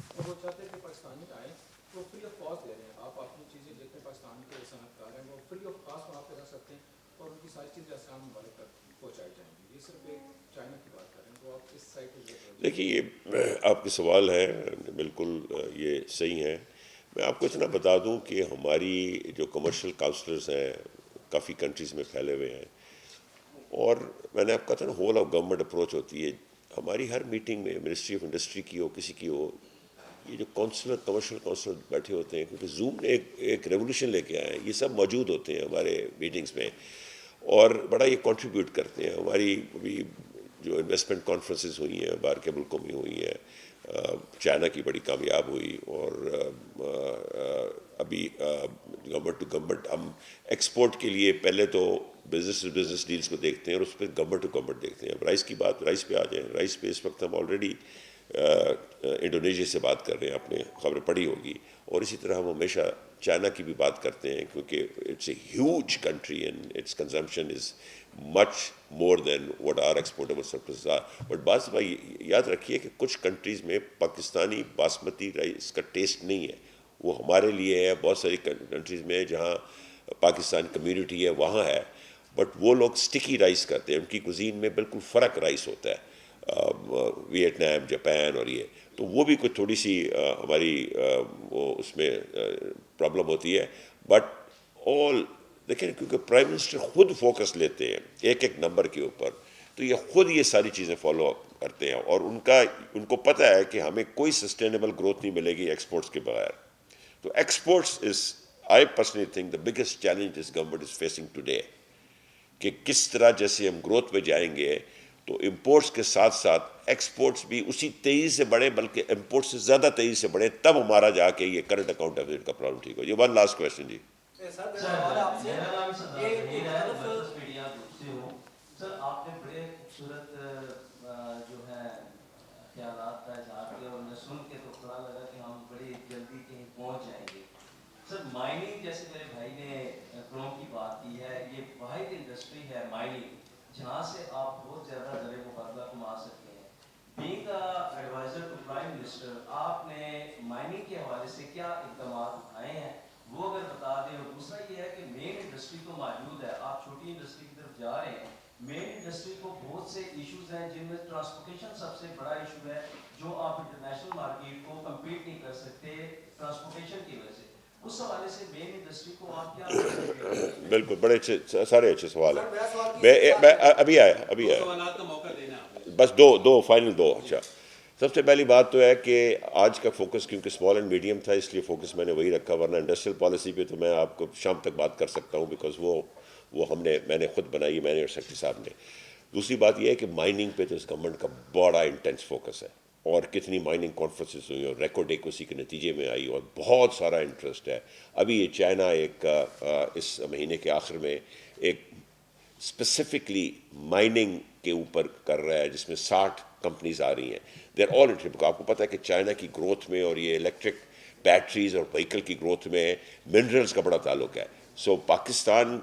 اور وہ چاہتے ہیں کہ پاکستانی آئیں تو فری آف کاسٹ دے رہے ہیں. آپ اپنی چیزیں جتنے پاکستان کے صنعت کار ہیں وہ فری آف کاسٹ وہاں پہ رکھ سکتے ہیں, اور ان کی ساری چیزیں آسان ممالک تک پہنچائی جائیں گی. یہ صرف ایک چائنا کی بات کر رہے ہیں, تو آپ اس سائڈ پہ دیکھیے, یہ آپ کے سوال ہے بالکل یہ صحیح ہے. میں آپ کو اتنا بتا دوں کہ ہماری جو کمرشل کاؤنسلرز ہیں کافی کنٹریز میں پھیلے ہوئے ہیں, اور میں نے آپ کہا تھا نا ہول آف گورنمنٹ اپروچ ہوتی ہے. ہماری ہر میٹنگ میں منسٹری آف انڈسٹری کی ہو, کسی کی ہو, یہ جو کونسلر کمرشل کونسلر بیٹھے ہوتے ہیں, کیونکہ زوم نے ایک ریولیوشن لے کے آئے ہیں, یہ سب موجود ہوتے ہیں ہمارے میٹنگز میں اور بڑا یہ کنٹریبیوٹ کرتے ہیں. ہماری ابھی جو انویسٹمنٹ کانفرنسز ہوئی ہیں باہر کے ملکوں میں ہوئی ہیں, چائنا کی بڑی کامیاب ہوئی, اور ابھی گورنمنٹ ٹو گورنمنٹ ہم ایکسپورٹ کے لیے پہلے تو بزنس ڈیلز کو دیکھتے ہیں اور اس پہ گورنمنٹ ٹو گورنمنٹ دیکھتے ہیں. اب رائس کی بات, رائس پہ آ جائیں. رائس پہ اس وقت ہم آلریڈی انڈونیشیا سے بات کر رہے ہیں, آپ نے خبر پڑھی ہوگی, اور اسی طرح ہم ہمیشہ چائنا کی بھی بات کرتے ہیں کیونکہ it's a huge country and it's consumption is much more than what are exportable surplus are. But بعض بھائی یاد رکھیے کہ کچھ کنٹریز میں پاکستانی باسمتی رائس کا ٹیسٹ نہیں ہے, وہ ہمارے لیے ہے. بہت ساری کنٹریز میں جہاں پاکستان کمیونٹی ہے وہاں ہے, بٹ وہ لوگ اسٹکی رائس کرتے ہیں, ان کی کوزین میں بالکل فرق رائس ہوتا ہے, ویٹنام, جاپان اور یہ, تو وہ بھی کچھ تھوڑی سی ہماری وہ اس میں پرابلم ہوتی ہے. بٹ آل دیکھیں کیونکہ پرائم منسٹر خود فوکس لیتے ہیں ایک ایک نمبر کے اوپر, تو یہ خود یہ ساری چیزیں فالو اپ کرتے ہیں, اور ان کو پتہ ہے کہ ہمیں کوئی سسٹینیبل گروتھ نہیں ملے گی ایکسپورٹس کے بغیر. تو exports is, I personally think the biggest challenge this government is facing today, کہ کس طرح جیسے ہم گروتھ پہ جائیں گے تو امپورٹس کے ساتھ ساتھ ایکسپورٹس بھی اسی تیزی سے بڑھے, بلکہ امپورٹ سے زیادہ تیزی سے بڑھے, تب ہمارا جا کے یہ کرنٹ اکاؤنٹ ڈیفیسٹ کا پرابلم ٹھیک ہو. یہ ون لاسٹ کویشچن جی. سر میرا نام میڈیا گروپ سے ہوں. سر آپ نے بڑے خوبصورت جو ہے خیالات کا اظہار کیا, اور میں سن کے تو پتا لگا کہ ہم بڑی جلدی کہیں پہنچ جائیں گے. سر مائننگ, جیسے میرے بھائی نے کروم کی بات کی ہے, یہ واحد انڈسٹری ہے مائننگ جہاں سے آپ بہت زیادہ زر مبادلہ کما سکتے ہیں. Being adviser to prime minister, آپ نے مائننگ کے حوالے سے کیا اقدامات اٹھائے ہیں وہ اگر بتا دیں. اور دوسرا یہ ہے کہ مین انڈسٹری تو موجود ہے, آپ چھوٹی انڈسٹری کی طرف جا رہے ہیں. مین انڈسٹری کو بہت سے ایشوز ہیں جن میں ٹرانسپورٹیشن سب سے بڑا ایشو ہے, جو آپ انٹرنیشنل مارکیٹ کو کمپیٹ نہیں کر سکتے ٹرانسپورٹیشن کی وجہ سے. اس حوالے سے مین انڈسٹری کو آپ کیا بالکل, بڑے اچھے سارے اچھے سوال ہیں. میں ابھی آیا سوالات کا موقع دینا آپ, بس دو فائنل دو. اچھا, سب سے پہلی بات تو ہے کہ آج کا فوکس کیونکہ اسمال اینڈ میڈیم تھا اس لیے فوکس میں نے وہی رکھا, ورنہ انڈسٹریل پالیسی پہ تو میں آپ کو شام تک بات کر سکتا ہوں, بیکاز وہ میں نے خود بنائی, میں نے اور سیکٹری صاحب نے. دوسری بات یہ ہے کہ مائننگ پہ تو اس گورنمنٹ کا بڑا انٹینس فوکس ہے, اور کتنی مائننگ کانفرنسز ہوئی اور ریکارڈ ایک اسی کے نتیجے میں آئی, اور بہت سارا انٹرسٹ ہے. ابھی یہ چائنا ایک اس مہینے کے آخر میں ایک اسپیسیفکلی مائننگ کے اوپر کر رہا ہے جس میں 60 کمپنیز آ رہی ہیں. They are all interested. آپ کو پتہ ہے کہ چائنا کی گروتھ میں اور یہ الیکٹرک بیٹریز اور وہیکل کی گروتھ میں منرلز کا بڑا تعلق ہے. سو پاکستان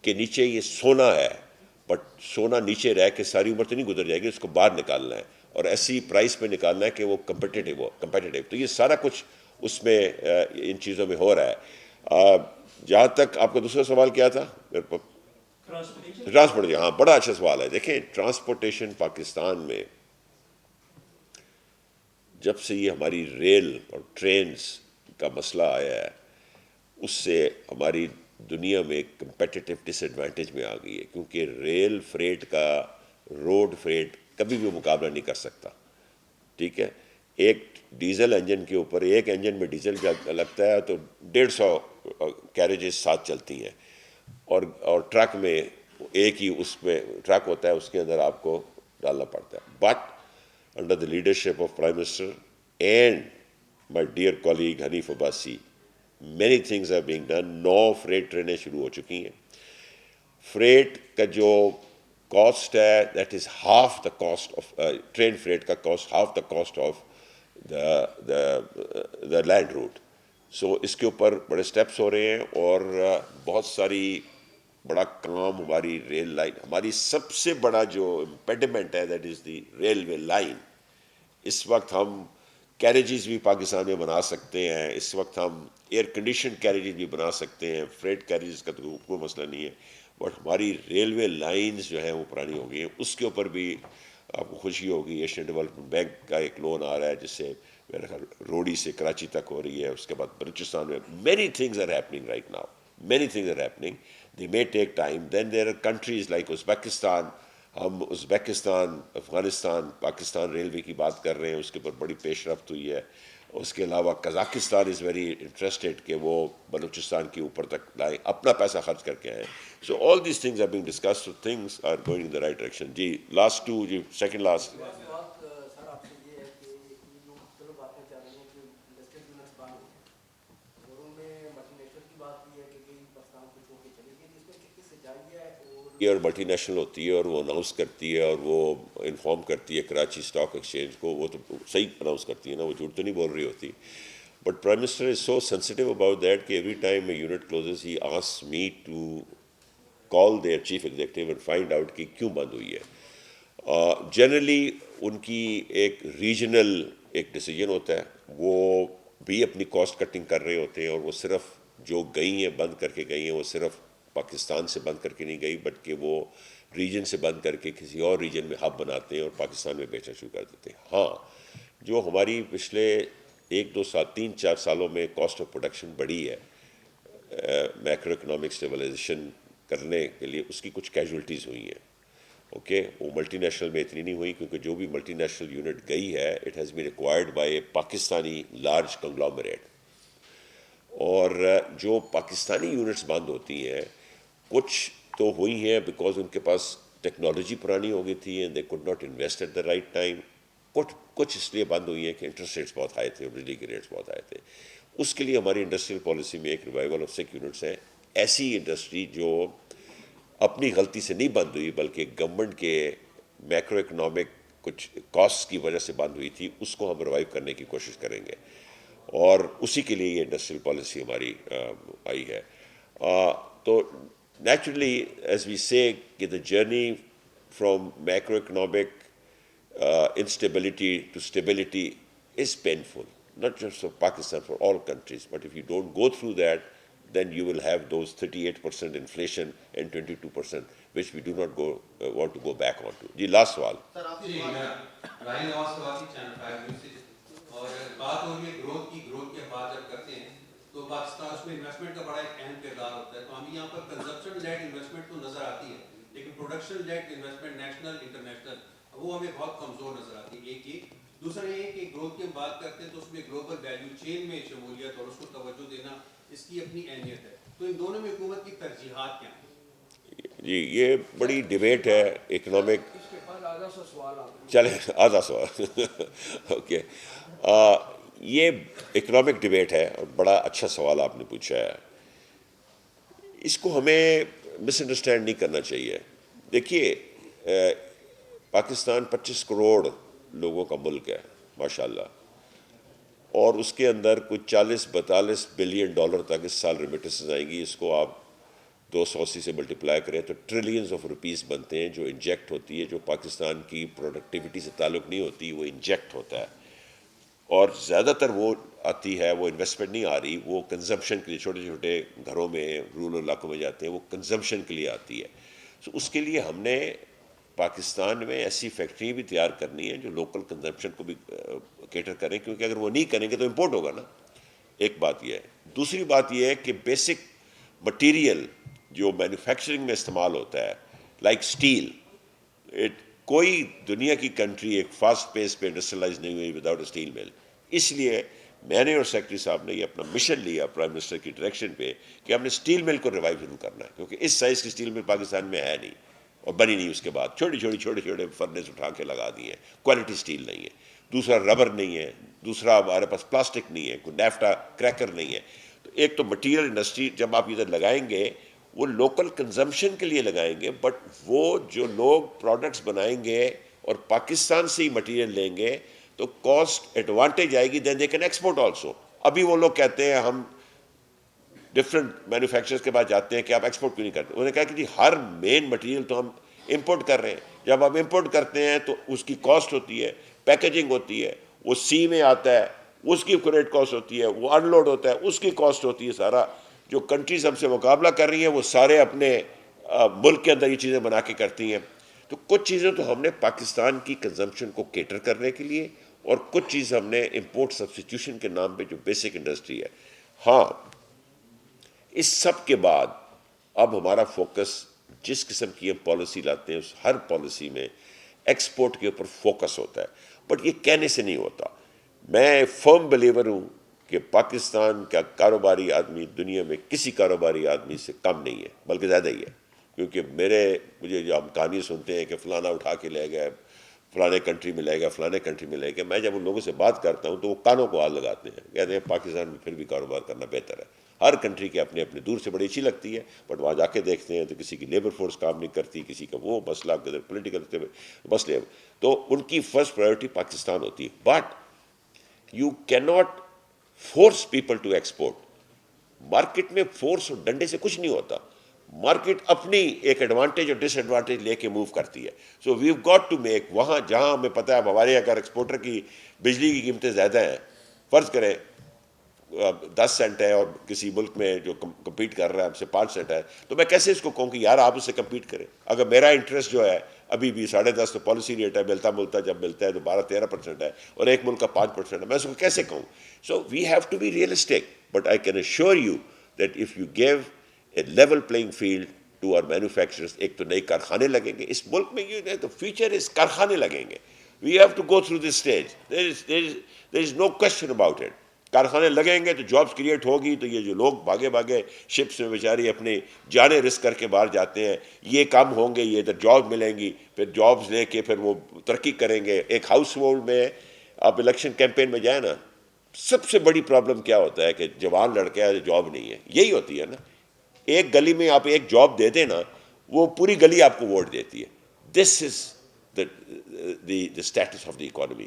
کے نیچے یہ سونا ہے, بٹ سونا نیچے رہ کے ساری عمر تو نہیں گزر جائے گی, اس کو باہر نکالنا ہے اور ایسی پرائس پہ نکالنا ہے کہ وہ کمپیٹیٹیو. تو یہ سارا کچھ اس میں ان چیزوں میں ہو رہا ہے. جہاں تک آپ کا دوسرا سوال کیا تھا, ٹرانسپورٹ, ہاں بڑا اچھا سوال ہے. دیکھیں ٹرانسپورٹیشن پاکستان میں جب سے یہ ہماری ریل اور ٹرینز کا مسئلہ آیا ہے, اس سے ہماری دنیا میں ایک کمپیٹیٹیو ڈس ایڈوانٹیج میں آ گئی ہے, کیونکہ ریل فریٹ کا روڈ فریٹ کبھی بھی مقابلہ نہیں کر سکتا. ٹھیک ہے, ایک ڈیزل انجن کے اوپر, ایک انجن میں ڈیزل لگتا ہے تو 150 کیریجز ساتھ چلتی ہیں, اور ٹرک میں ایک ہی اس میں ٹرک ہوتا ہے, اس کے اندر آپ کو ڈالنا پڑتا ہے. But under the leadership of Prime Minister and my dear colleague Hanif Abbasi, many things are being done. 9 freight ٹرینیں شروع ہو چکی ہیں. فریٹ کا جو کاسٹ ہے that is half the cost of train freight کا cost, half the cost of the land route. So اس کے اوپر بڑے سٹیپس ہو رہے ہیں, اور بہت ساری بڑا کام ہماری ریل لائن, ہماری سب سے بڑا جو امپیڈمنٹ ہے that is the railway line. اس وقت ہم کیریجز بھی پاکستان میں بنا سکتے ہیں, اس وقت ہم ایئر کنڈیشن کیریجز بھی بنا سکتے ہیں, فریٹ کیریجز کا تو کوئی مسئلہ نہیں ہے, بٹ ہماری ریلوے لائنز جو ہیں وہ پرانی ہو گئی ہیں. اس کے اوپر بھی آپ کو خوشی ہوگی, ایشین ڈیولپمنٹ بینک کا ایک لون آ رہا ہے جس سے میرا خیال روڑی سے کراچی تک ہو رہی ہے, اس کے بعد بلوچستان میں. Many things are happening right now, many things are happening. They may take time. Then there are countries like Uzbekistan. ہم ازبیکستان, افغانستان, پاکستان ریلوے کی بات کر رہے ہیں, اس کے اوپر بڑی پیش رفت ہوئی ہے. اس کے علاوہ قزاقستان از ویری انٹرسٹیڈ کہ وہ بلوچستان کے اوپر تک لائیں, اپنا پیسہ خرچ کر کے آئیں. So all these things are being discussed, so things are going in the right direction. جی لاسٹ ٹو, جی سیکنڈ لاسٹ. سر آپ سے یہ ہے کہ یہ لوگ چلو باتیں چل رہی ہیں کہ انڈسٹریل یونٹس بند ہو گئے, اور ان میں ملٹی نیشنل کی بات بھی ہے کہ کئی پاکستان کو چھوڑ کے چلی گئی, اس میں کتنی سچائی ہے, اور اور ملٹی نیشنل ہوتی ہے اور وہ اناؤنس کرتی ہے اور وہ انفارم کرتی ہے کراچی اسٹاک ایکسچینج کو, وہ تو صحیح اناؤنس کرتی ہے نا, وہ جھوٹ تو نہیں بول رہی ہوتی. But prime minister is so sensitive about that کہ every time a unit closes he asks me to call their chief executive and find out کہ کیوں بند ہوئی ہے. جنرلی ان کی ایک ریجنل ایک ڈیسیجن ہوتا ہے, وہ بھی اپنی کاسٹ کٹنگ کر رہے ہوتے ہیں, اور وہ صرف جو گئی ہیں بند کر کے گئی ہیں وہ صرف پاکستان سے بند کر کے نہیں گئی بلکہ وہ ریجن سے بند کر کے کسی اور ریجن میں ہب بناتے ہیں اور پاکستان میں بیچنا شروع کر دیتے ہیں. ہاں, جو ہماری پچھلے 1-2 سال 3-4 سالوں میں کاسٹ آف پروڈکشن بڑھی ہے میکرو اکنامک اسٹیبلائزیشن کرنے کے لیے, اس کی کچھ کیجولٹیز ہوئی ہیں. اوکے, وہ ملٹی نیشنل میں اتنی نہیں ہوئی کیونکہ جو بھی ملٹی نیشنل یونٹ گئی ہے it has been acquired by a Pakistani large conglomerate. اور جو پاکستانی یونٹس بند ہوتی ہیں کچھ تو ہوئی ہیں بیکاز ان کے پاس ٹیکنالوجی پرانی ہو گئی تھی and they could not invest at the right time. کچھ اس لیے بند ہوئی ہیں کہ انٹرسٹ ریٹس بہت ہائی تھے اور بجلی کے ریٹس بہت ہائی تھے. اس کے لیے ہماری انڈسٹریل پالیسی میں ایک ریوائول آف 6 یونٹس ہیں. ایسی انڈسٹری جو اپنی غلطی سے نہیں بند ہوئی بلکہ گورنمنٹ کے میکرو اکنامک کچھ کاسٹ کی وجہ سے بند ہوئی تھی, اس کو ہم ریوائیو کرنے کی کوشش کریں گے, اور اسی کے لیے یہ انڈسٹریل پالیسی ہماری آئی ہے. تو نیچرلی ایز وی سے کہ the journey from macro economic instability to stability is painful, not just for Pakistan, for all countries. But if you don't go through that, then you will have those 38% inflation and 22%, which we do not want to go back on to. جی last سوال. جی میں راہیل نواز سواسی channel 5 news سے, اور بات ہو رہی ہے گروتھ کی بات جب کرتے ہیں تو پاکستان اس میں انویسٹمنٹ کا بڑا ایک اہم کردار ہوتا ہے. تو ہمیں یہاں پر کنزمپشن لیڈ انویسٹمنٹ تو نظر آتی ہے لیکن production lead investment national international وہ ہمیں بہت کمزور نظر آتی ہے. ایک یہ دوسرا یہ کہ گروتھ کی ہم بات کرتے ہیں تو اس میں گلوبل ویلیو چین میں شمولیت اور اس کو توجہ دینا اس کی اپنی اہمیت ہے. تو ان دونوں میں حکومت کی ترجیحات کیا ہیں؟ جی یہ بڑی ڈیبیٹ ہے اکنامک. چلیں آدھا سوال اوکے, یہ اکنامک ڈیبیٹ ہے اور بڑا اچھا سوال آپ نے پوچھا ہے. اس کو ہمیں مس انڈرسٹینڈ نہیں کرنا چاہیے. دیکھیے پاکستان 25 کروڑ لوگوں کا ملک ہے ماشاءاللہ, اور اس کے اندر کچھ 40-42 بلین ڈالر تک اس سال ریمیٹنسز آئیں گی. اس کو آپ 280 سے ملٹیپلائی کریں تو ٹریلینز آف روپیز بنتے ہیں جو انجیکٹ ہوتی ہے, جو پاکستان کی پروڈکٹیوٹی سے تعلق نہیں ہوتی وہ انجیکٹ ہوتا ہے. اور زیادہ تر وہ آتی ہے, وہ انویسٹمنٹ نہیں آ رہی, وہ کنزمپشن کے لیے چھوٹے چھوٹے گھروں میں رورل علاقوں میں جاتے ہیں, وہ کنزمپشن کے لیے آتی ہے. تو اس کے لیے ہم نے پاکستان میں ایسی فیکٹری بھی تیار کرنی ہے جو لوکل کنزمپشن کو بھی کیٹر کریں, کیونکہ اگر وہ نہیں کریں گے تو امپورٹ ہوگا نا. ایک بات یہ ہے. دوسری بات یہ ہے کہ بیسک مٹیریل جو مینوفیکچرنگ میں استعمال ہوتا ہے لائک اسٹیل, کوئی دنیا کی کنٹری ایک فاسٹ پیس پہ انڈسٹریلائز نہیں ہوئی وداؤٹ اے اسٹیل مل. اس لیے میں نے اور سیکرٹری صاحب نے یہ اپنا مشن لیا پرائم منسٹر کی ڈائریکشن پہ کہ ہم نے اسٹیل مل کو ریوائیو ضرور کرنا ہے, کیونکہ اس سائز کی اسٹیل مل پاکستان میں ہے نہیں اور بنی نہیں. اس کے بعد چھوٹے فرنس اٹھا کے لگا دیے ہیں, کوالٹی اسٹیل نہیں ہے. دوسرا ربر نہیں ہے, دوسرا ہمارے پاس پلاسٹک نہیں ہے, کوئی نیفٹا کریکر نہیں ہے. تو ایک تو مٹیریل انڈسٹری جب آپ ادھر لگائیں گے وہ لوکل کنزمپشن کے لیے لگائیں گے, بٹ وہ جو لوگ پروڈکٹس بنائیں گے اور پاکستان سے ہی مٹیریل لیں گے تو کاسٹ ایڈوانٹیج آئے گی, دین دے کین ایکسپورٹ آلسو. ابھی وہ لوگ کہتے ہیں ہم ڈفرینٹ مینوفیکچررز کے پاس جاتے ہیں کہ آپ ایکسپورٹ کیوں نہیں کرتے. انہوں نے کہا کہ جی ہر مین مٹیریل تو ہم امپورٹ کر رہے ہیں. جب آپ امپورٹ کرتے ہیں تو اس کی کاسٹ ہوتی ہے, پیکیجنگ ہوتی ہے, وہ سی میں آتا ہے اس کی کوریٹ کاسٹ ہوتی ہے, وہ ان لوڈ ہوتا ہے اس کی کاسٹ ہوتی ہے. سارا جو کنٹریز ہم سے مقابلہ کر رہی ہیں وہ سارے اپنے ملک کے اندر یہ چیزیں بنا کے کرتی ہیں. تو کچھ چیزیں تو ہم نے پاکستان کی کنزمپشن کو کیٹر کرنے کے لیے, اور کچھ چیز ہم نے امپورٹ سبسٹیٹیوشن کے نام پہ جو بیسک انڈسٹری ہے. ہاں اس سب کے بعد اب ہمارا فوکس جس قسم کی ہم پالیسی لاتے ہیں اس ہر پالیسی میں ایکسپورٹ کے اوپر فوکس ہوتا ہے, بٹ یہ کہنے سے نہیں ہوتا. میں فرم بلیور ہوں کہ پاکستان کا کاروباری آدمی دنیا میں کسی کاروباری آدمی سے کم نہیں ہے, بلکہ زیادہ ہی ہے. کیونکہ مجھے جو ہم کہانی سنتے ہیں کہ فلانا اٹھا کے لے گئے, فلانے کنٹری میں لے گیا, فلانے کنٹری میں لے گیا, میں جب ان لوگوں سے بات کرتا ہوں تو وہ کانوں کو ہاتھ لگاتے ہیں, کہتے ہیں پاکستان میں پھر بھی کاروبار کرنا بہتر ہے. ہر کنٹری کے اپنے اپنے دور سے بڑی اچھی لگتی ہے، بٹ وہاں جا کے دیکھتے ہیں تو کسی کی لیبر فورس کام نہیں کرتی، کسی کا وہ مسئلہ پولیٹیکل مسئلے، تو ان کی فرسٹ پرائیورٹی پاکستان ہوتی ہے. But you can not force people to export. Market میں فورس اور ڈنڈے سے کچھ نہیں ہوتا. مارکیٹ اپنی ایک ایڈوانٹیج اور ڈس ایڈوانٹیج لے کے موو کرتی ہے. So we've got to make, وہاں جہاں ہمیں پتہ ہے ہمارے اگر ایکسپورٹر کی بجلی کی قیمتیں زیادہ ہیں، فرض کریں 10 سینٹ ہے اور کسی ملک میں جو کمپیٹ کر رہا ہے ہم سے 5 سینٹ ہے، تو میں کیسے اس کو کہوں کہ یار آپ اس سے کمپیٹ کریں؟ اگر میرا انٹرسٹ جو ہے ابھی بھی 10.5 تو پالیسی ریٹ ہے، ملتا جب ملتا ہے تو 12-13% ہے اور ایک ملک کا 5% ہے، میں اس کو کیسے کہوں؟ So we have to be realistic. But I can assure you that if you give a level playing field to our manufacturers, ایک تو نئے کارخانے لگیں گے اس ملک میں. یہ تو فیوچر از کارخانے لگیں گے. We have to go through this stage. There is no question about it. کارخانے لگیں گے تو جابس کریٹ ہوگی، تو یہ جو لوگ بھاگے شپس میں بیچاری اپنی جانیں رسک کر کے باہر جاتے ہیں، یہ کام ہوں گے، یہ ادھر جاب ملیں گی، پھر جابس لے کے پھر وہ ترقی کریں گے. ایک ہاؤس ہولڈ میں آپ الیکشن کیمپین میں جائیں نا، سب سے بڑی پرابلم کیا ہوتا ہے کہ جوان لڑکے ہیں جاب نہیں ہے. یہی ہوتی ہے نا. ایک گلی میں آپ ایک جاب دے دیں نا، وہ پوری گلی آپ کو ووٹ دیتی ہے. This is the status of the economy.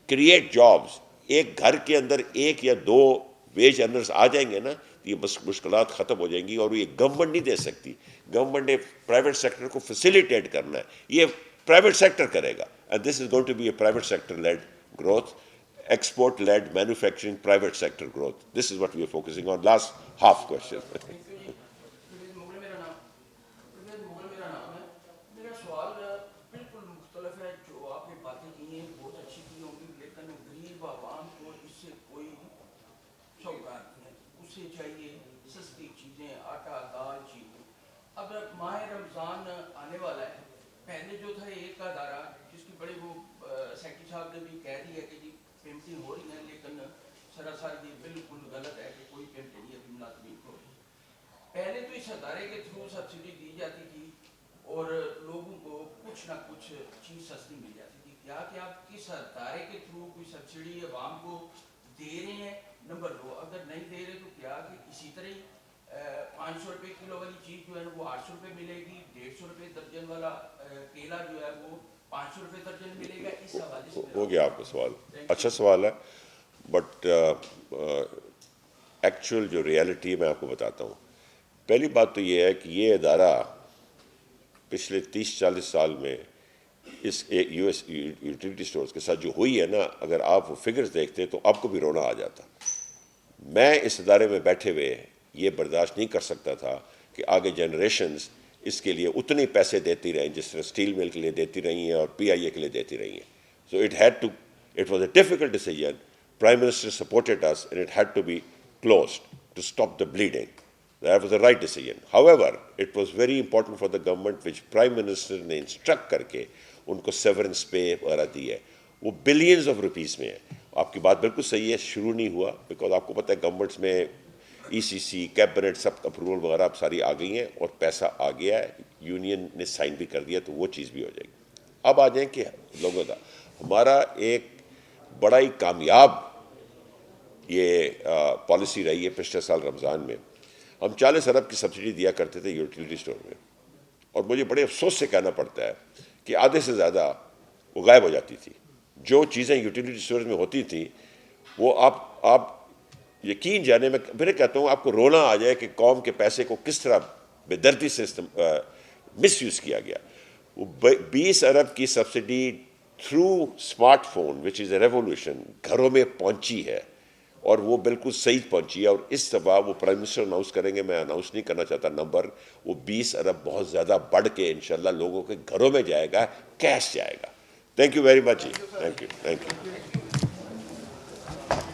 Create jobs. ایک گھر کے اندر 1 یا 2 ویج ارنرز آ جائیں گے نا، تو یہ بس مشکلات ختم ہو جائیں گی. اور یہ گورنمنٹ نہیں دے سکتی. گورنمنٹ نے پرائیویٹ سیکٹر کو فیسیلیٹیٹ کرنا ہے، یہ پرائیویٹ سیکٹر کرے گا. And this is going to be a private sector led growth, export led manufacturing, private sector growth. This is what we are focusing on. Last half question. میرا سوال بالکل مختلف ہے. جو آپ نے باتیں کی ہیں بہت اچھی کی ہوں گی، لیکن غریب عوام کو اس سے کوئی سوگات نہیں. اسے چاہیے سستی چیزیں، آٹا دال چیزیں. اب ماہ رمضان آنے والا ہے. پہلے جو تھا ایک ادارہ جس کی بڑی وہ سیکٹری صاحب نے بھی کہہ دیا کہ جی پیمنٹیں ہو رہی ہیں، لیکن سراسر یہ بالکل غلط ہے کہ کوئی پیمنٹ نہیں ابھی ملازمین کو. پہلے تو اس ادارے کے تھرو سبسڈی دی جاتی تھی اور لوگوں کو کچھ نہ کچھ چیز سستی مل جاتی تھی. کیا کہ آپ کس ادارے کے تھرو کوئی سبسڈی عوام کو دے رہے ہیں؟ نمبر 2، اگر نہیں دے رہے تو کیا کہ اسی طرح ہی 500 روپے کلو والی چیز جو ہے وہ 800 روپے ملے گی، 150 روپے درجن والا کیلا جو ہے وہ 500 روپے درجن ملے گا؟ اس حوالے سے ہو گیا آپ کا سوال. اچھا سوال ہے، بٹ ایکچوئل جو ریالٹی میں آپ کو بتاتا ہوں. پہلی بات تو یہ ہے کہ یہ ادارہ پچھلے 30-40 سال میں اس یو ایس یوٹیلیٹی اسٹورز کے ساتھ جو ہوئی ہے نا، اگر آپ وہ فگرز دیکھتے تو آپ کو بھی رونا آ جاتا. میں اس ادارے میں بیٹھے ہوئے یہ برداشت نہیں کر سکتا تھا کہ آگے جنریشنز اس کے لیے اتنے پیسے دیتی رہیں جس طرح اسٹیل مل کے لیے دیتی رہی ہیں اور PIA کے لیے دیتی رہی ہیں. So it was a difficult decision. Prime Minister supported us and it had to be closed to stop the bleeding. That was the right decision. However, it was very important for the government which Prime Minister نے instruct کر کے ان کو severance pay وغیرہ دی ہے. وہ billions of rupees میں ہے. آپ کی بات بالکل صحیح ہے، شروع نہیں ہوا بیکاز آپ کو پتہ ہے گورنمنٹس میں ECC کیبنٹ سب اپروول وغیرہ اب ساری آ گئی ہیں اور پیسہ آ گیا ہے. یونین نے سائن بھی کر دیا تو وہ چیز بھی ہو جائے گی. اب آ جائیں کہ لوگوں کا ہمارا ایک بڑا ہی کامیاب یہ پالیسی رہی ہے. پچھلے سال رمضان میں ہم 40 ارب کی سبسڈی دیا کرتے تھے یوٹیلیٹی اسٹور میں، اور مجھے بڑے افسوس سے کہنا پڑتا ہے کہ آدھے سے زیادہ وہ غائب ہو جاتی تھی. جو چیزیں یوٹیلیٹی اسٹورز میں ہوتی تھیں وہ آپ یقین جانے میں پھر کہتا ہوں آپ کو رونا آ جائے کہ قوم کے پیسے کو کس طرح بے دردی سے مس یوز کیا گیا. وہ 20 ارب کی subsidy through smart phone which is a revolution گھروں میں پہنچی ہے، اور وہ بالکل صحیح پہنچی ہے. اور اس دفعہ وہ پرائم منسٹر اناؤنس کریں گے، میں اناؤنس نہیں کرنا چاہتا نمبر، وہ 20 ارب بہت زیادہ بڑھ کے انشاءاللہ لوگوں کے گھروں میں جائے گا، کیش جائے گا. تھینک یو ویری مچ جی. Thank you.